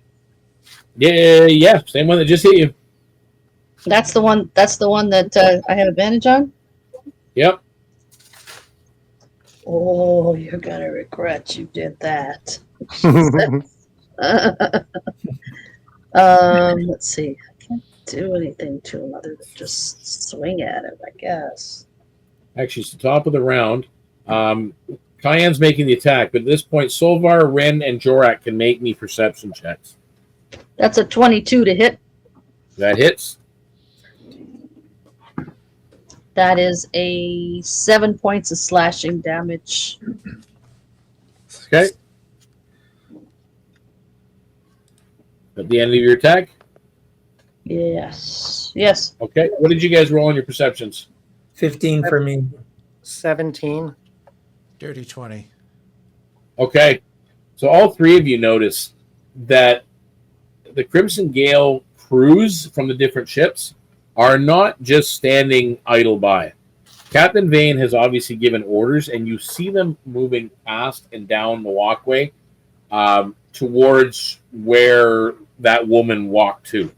Yeah, same one that just hit you. That's the one. That's the one that I have advantage on. Yep. Oh, you're gonna regret you did that. Let's see. I can't do anything to him other than just swing at him, I guess. Actually, it's the top of the round. Kian's making the attack, but at this point, Solvarr, Rynn, and Jorrack can make me perception checks. That's a 22 to hit. That hits. That is a 7 points of slashing damage. Okay. At the end of your attack. Yes. Yes. Okay. What did you guys roll on your perceptions? 15 for me. 17. Dirty 20. Okay. So all 3 of you notice that the Crimson Gayle crews from the different ships are not just standing idle by. Captain Vane has obviously given orders, and you see them moving past and down the walkway towards where that woman walked to.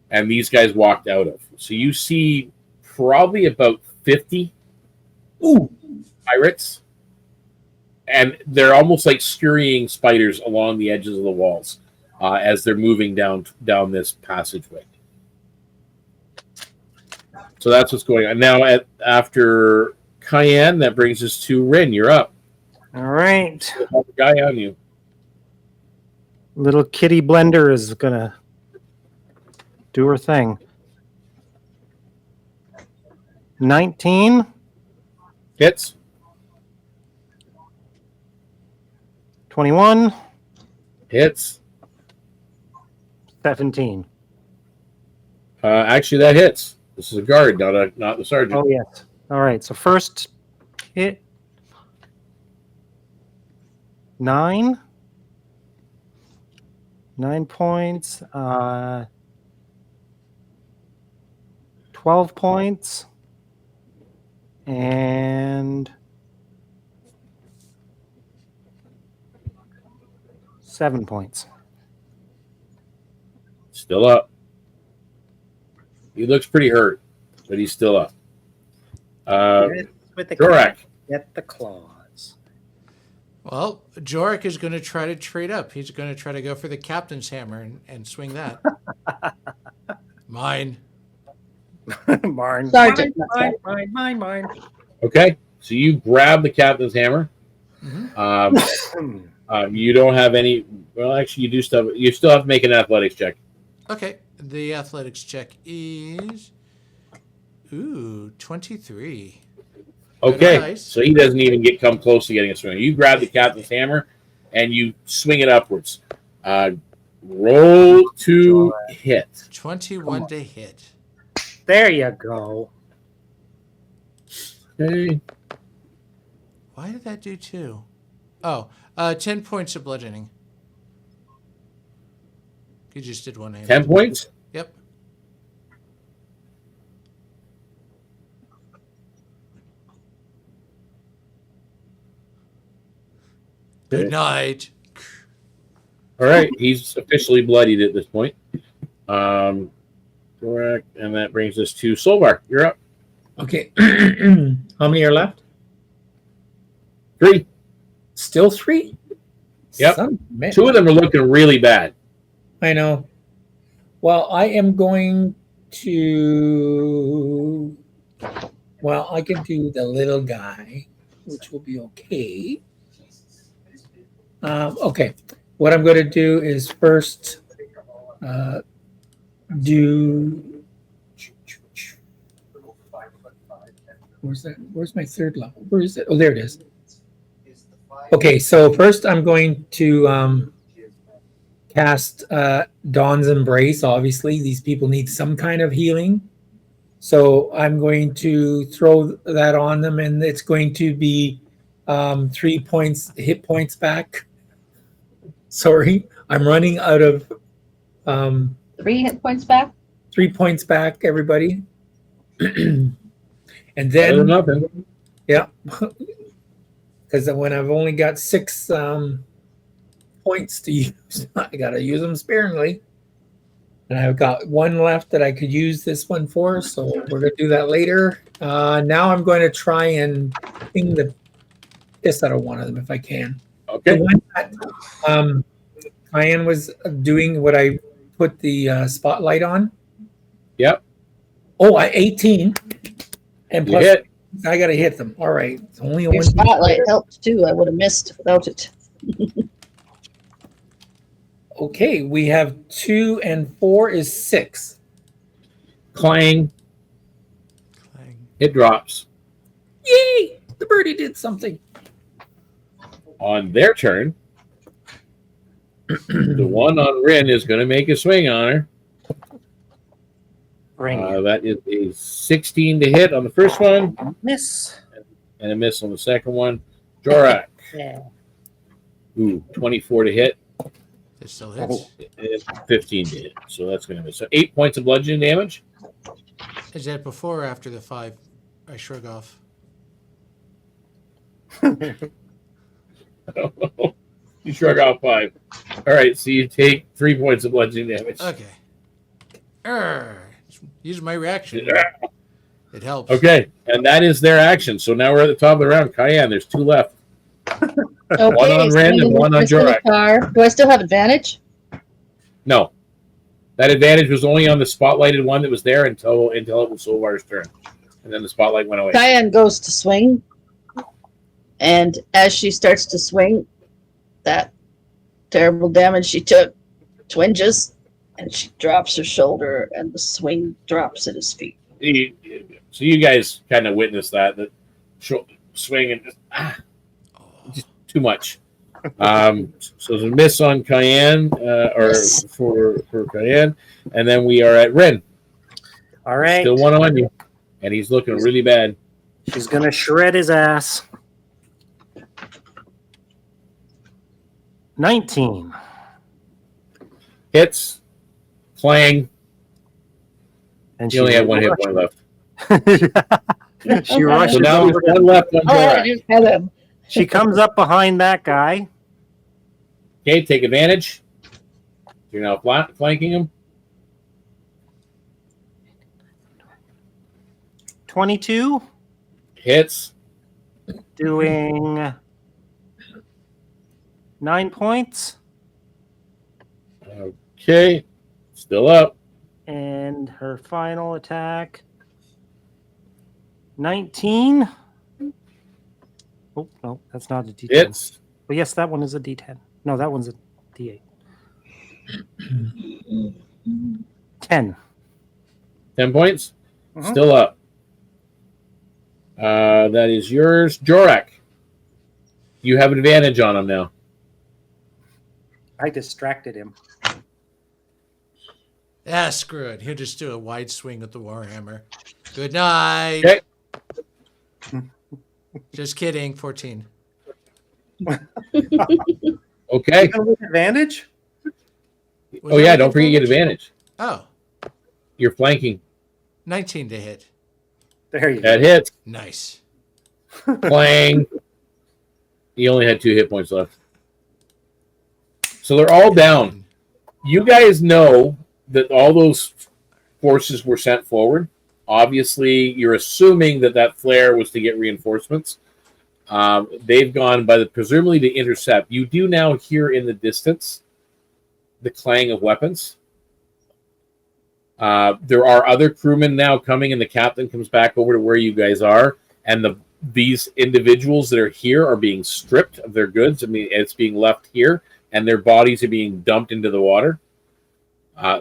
And these guys walked out of. So you see probably about 50 pirates. And they're almost like scurrying spiders along the edges of the walls as they're moving down this passageway. So that's what's going on. Now, after Kian, that brings us to Rynn. You're up. All right. The guy on you. Little kitty blender is going to do her thing. 19. Hits. 21. Hits. 17. Actually, that hits. This is a guard, not the sergeant. Oh, yes. All right. So first hit. 9. 9 points. 12 points. And 7 points. Still up. He looks pretty hurt, but he's still up. With the Jorrack. Get the claws. Well, Jorrack is going to try to trade up. He's going to try to go for the captain's hammer and swing that. Mine. Mine. Sergeant. Mine. Okay, so you grab the captain's hammer. You don't have any. Well, actually, you do stuff. You still have to make an athletics check. Okay. The athletics check is 23. Okay, Nice. so he doesn't even come close to getting a swing. You grab the captain's hammer and you swing it upwards. Roll to hit. 21 to hit. There you go. Okay. Why did that do 2? Oh, 10 points of bludgeoning. You just did 1. 10 points? Yep. Good night. All right, he's officially bloodied at this point. Correct, and that brings us to Solvarr. You're up. Okay. How many are left? 3. Still 3? Yep. Man. 2 of them are looking really bad. I know. Well, I am going to. Well, I can do the little guy, which will be okay. Okay. What I'm going to do is first do. Where's that? Where's my third level? Where is it? Oh, there it is. Okay, so first I'm going to cast Dawn's Embrace. Obviously, these people need some kind of healing. So I'm going to throw that on them, and it's going to be 3 points, hit points back. Sorry, I'm running out of 3 hit points back. 3 points back, everybody. And Better than then, nothing. yeah, because when I've only got 6 points to use, I got to use them sparingly. And I've got 1 left that I could use this one for, so we're going to do that later. Now I'm going to try and ping the piss out of one of them if I can. Okay. The one that Kian was doing, what I put the spotlight on. Yep. Oh, 18. And You plus, hit. I got to hit them. All right. It's only a Your 1. spotlight helped too. I would have missed without it. Okay, we have 2 and 4 is 6. Clang. Clang. It drops. Yay! The birdie did something. On their turn, the one on Rynn is going to make a swing on her. Bring it. That is a 16 to hit on the first one, Miss. and a miss on the second one. Jorrack. Yeah. Ooh, 24 to hit, It still hits. and 15 to hit. So that's going to miss. So 8 points of bludgeoning damage. Is that before or after the 5? I shrug off. You shrug off 5. All right, so you take 3 points of bludgeoning damage. Okay. Use my reaction. It helps. Okay, and that is their action. So now we're at the top of the round. Kian, there's 2 left. Okay, One on Rynn and one on Jorrack. Jorrack. Do I still have advantage? No. That advantage was only on the spotlighted one that was there until it was Solvarr's turn. And then the spotlight went away. Kian goes to swing, and as she starts to swing, that terrible damage she took twinges, and she drops her shoulder, and the swing drops at his feet. So you guys kind of witnessed that swing and just too much. So the miss on Kian, Yes. for Kian, and then we are at Rynn. All right. Still one on you, and he's looking really bad. She's going to shred his ass. 19. Hits, clang. And He only had 1 hit point left. She rushes So now over. there's 1 left on Oh, I Jorrack. didn't have him. She comes up behind that guy. Okay, take advantage. You're now flanking him. 22. Hits. Doing 9 points. Okay, still up. And her final attack. 19. Oh, no, that's not a D10. Hits. Well, yes, that one is a D10. No, that one's a D8. 10. 10 points. Mhm. Still up. That is yours, Jorrack. You have advantage on him now. I distracted him. Ah, screw it. He'll just do a wide swing with the Warhammer. Good night. Okay. Just kidding. 14. Okay. With advantage? Was Oh that yeah, with don't forget you get advantage. Oh, You're flanking. 19 to hit. There you That go. hits. Nice. Clang. He only had 2 hit points left. So they're all down. You guys know that all those forces were sent forward. Obviously, you're assuming that that flare was to get reinforcements. They've gone by presumably to intercept. You do now hear in the distance the clang of weapons. There are other crewmen now coming, and the captain comes back over to where you guys are, and these individuals that are here are being stripped of their goods. I mean, it's being left here, and their bodies are being dumped into the water,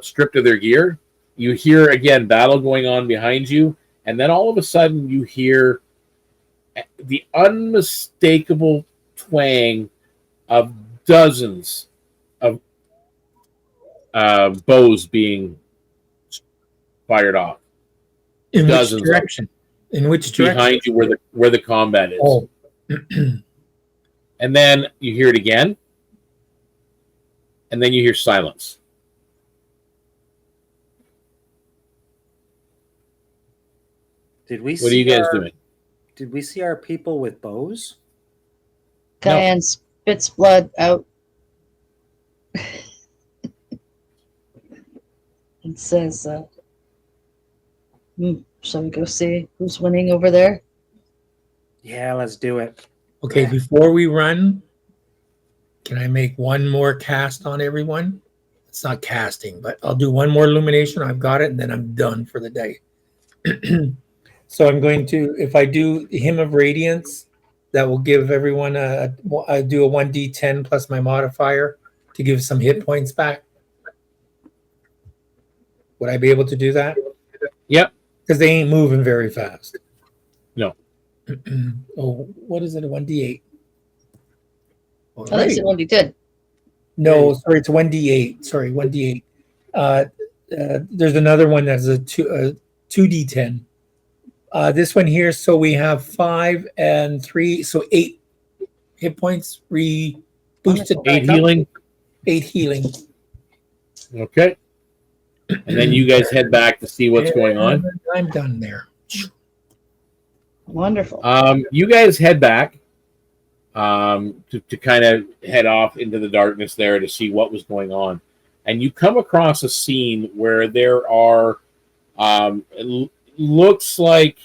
stripped of their gear. You hear, again, battle going on behind you, and then all of a sudden you hear the unmistakable twang of dozens of bows being fired off. In Dozens which direction? In which direction? behind you where the combat is. Oh. And then you hear it again. And then you hear silence. Did we What are you guys doing? Did we see our people with bows? Kian spits blood out and says, shall we go see who's winning over there? Yeah, let's do it. Okay, before we run, can I make one more cast on everyone? It's not casting, but I'll do one more illumination. I've got it, and then I'm done for the day. So I'm going to, if I do Hymn of Radiance, that will give everyone I do a 1d10 plus my modifier to give some hit points back. Would I be able to do that? Yep. Because they ain't moving very fast. No. Oh, what is it? A 1d8? All I think right. it's 1d10. No, sorry, it's 1d8. Sorry, 1d8. There's another one that's a 2d10. This one here, so we have 5 and 3, so 8 hit points boosted. 8 healing. 8 healing. Okay. And then you guys head back to see what's going on. I'm done there. Wonderful. You guys head back to kind of head off into the darkness there to see what was going on. And you come across a scene where there are, it looks like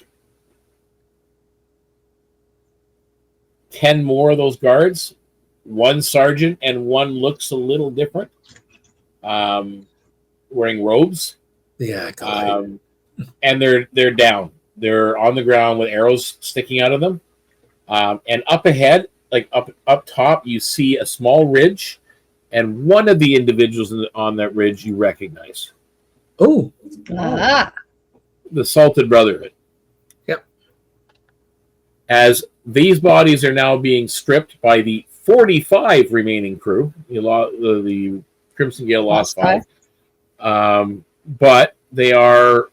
10 more of those guards, one sergeant, and one looks a little different, wearing robes. Yeah, God. And they're down. They're on the ground with arrows sticking out of them. And up ahead, like up top, you see a small ridge, and one of the individuals on that ridge you recognize. Oh, The Salted Brotherhood. Yep. As these bodies are now being stripped by the 45 remaining crew. The Crimson Gayle lost 5. But they are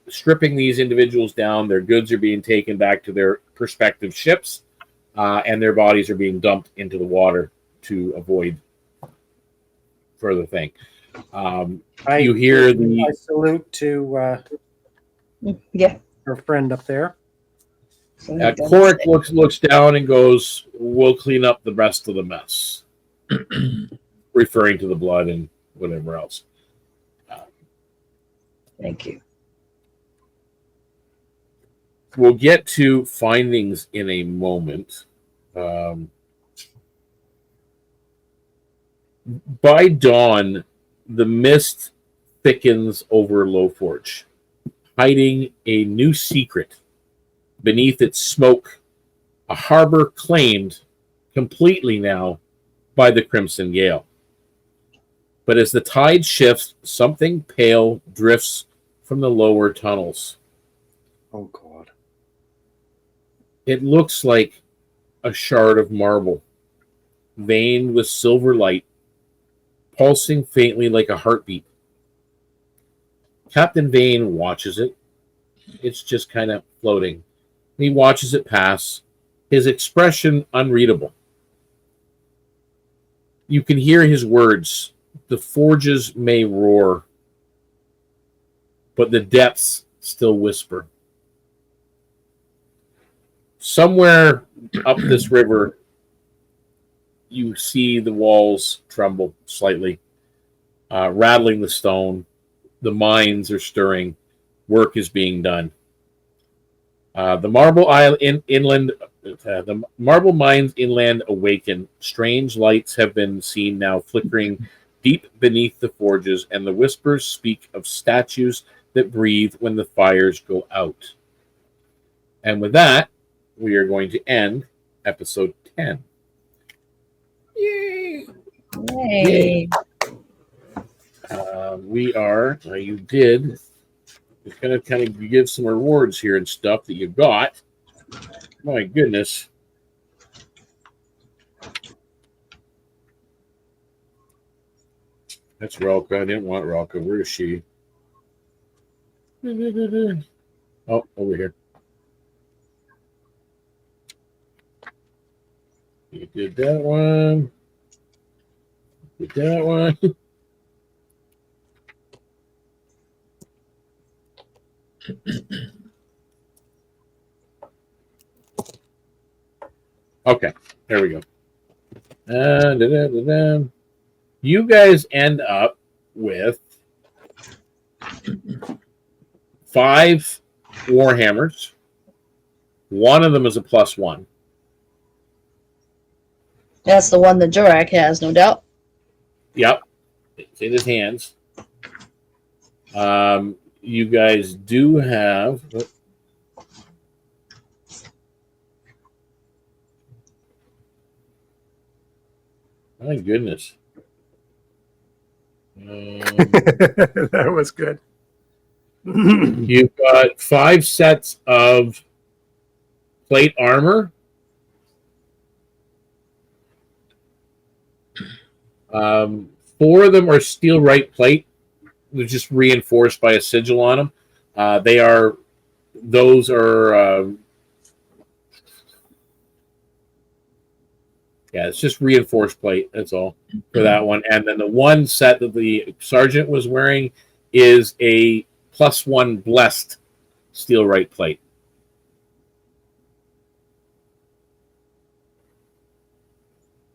stripping these individuals down. Their goods are being taken back to their respective ships, and their bodies are being dumped into the water to avoid further thing. You hear I salute to her friend up there. Corrick looks down and goes, "We'll clean up the rest of the mess," referring to the blood and whatever else. Thank you. We'll get to findings in a moment. By dawn, the mist thickens over Lowforge, hiding a new secret beneath its smoke, a harbor claimed completely now by the Crimson Gayle. But as the tide shifts, something pale drifts from the lower tunnels. Oh God. It looks like a shard of marble, veined with silver light, pulsing faintly like a heartbeat. Captain Vane watches it. It's just kind of floating. He watches it pass, his expression unreadable. You can hear his words. The forges may roar, but the depths still whisper. Somewhere up this river, you see the walls tremble slightly, rattling the stone. The mines are stirring. Work is being done. The marble mines inland awaken. Strange lights have been seen now flickering deep beneath the forges, and the whispers speak of statues that breathe when the fires go out. And with that, we are going to end episode 10. Yay! Yay. You did. It's going to kind of give some rewards here and stuff that you got. My goodness. That's Relka. I didn't want Relka. Where is she? Oh, over here. You did that one. Did that one. Okay, there we go. You guys end up with 5 Warhammers. One of them is a +1. That's the one that Jorrack has, no doubt. Yep, it's in his hands. You guys do have. My goodness. That was good. You've got 5 sets of plate armor. 4 of them are steel right plate. They're just reinforced by a sigil on them. Those are it's just reinforced plate. That's all for that one. And then the one set that the sergeant was wearing is a +1 blessed steel right plate.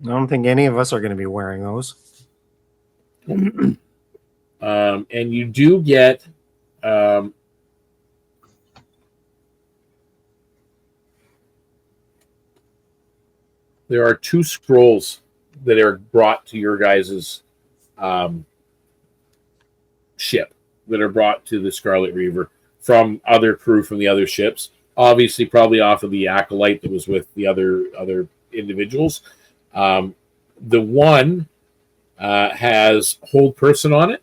I don't think any of us are going to be wearing those. And you do get there are 2 scrolls that are brought to your guys' ship, that are brought to the Scarlet Reaver from other crew from the other ships. Obviously, probably off of the Acolyte that was with the other individuals. The one has Hold Person on it.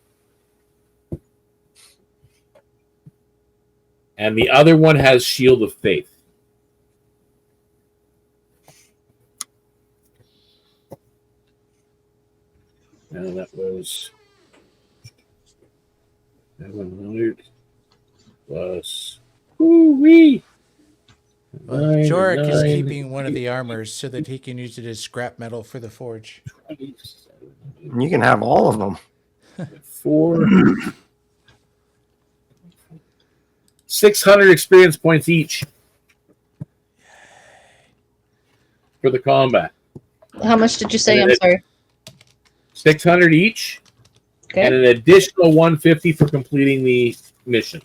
And the other one has Shield of Faith. And that was 700 plus. Woo-wee! Well, Jorrack is keeping one of the armors so that he can use it as scrap metal for the forge. You can have all of them. 600 experience points each for the combat. How much did you say? I'm sorry. 600 each, Okay. and an additional 150 for completing the mission.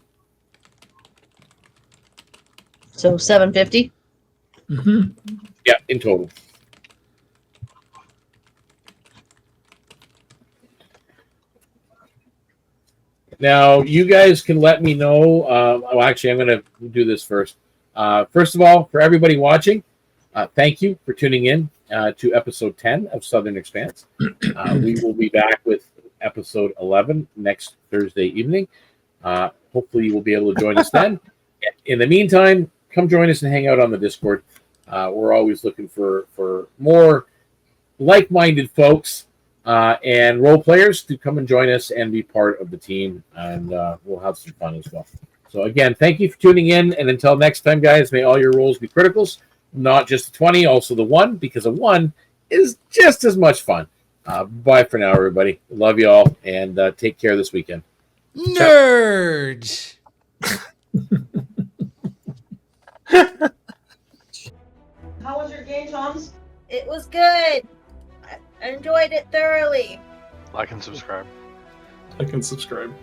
So 750. Yeah, in total. Now, you guys can let me know. Actually, I'm going to do this first. First of all, for everybody watching, thank you for tuning in to episode 10 of Southern Expanse. We will be back with episode 11 next Thursday evening. Hopefully you will be able to join us then. In the meantime, come join us and hang out on the Discord. We're always looking for more like-minded folks and role players to come and join us and be part of the team, and we'll have some fun as well. So again, thank you for tuning in, and until next time, guys, may all your rolls be criticals, not just the 20, also the 1, because a 1 is just as much fun. Bye for now, everybody. Love you all, and take care this weekend. Nerds! How was your game, Toms? It was good. I enjoyed it thoroughly. Like and subscribe. Like and subscribe.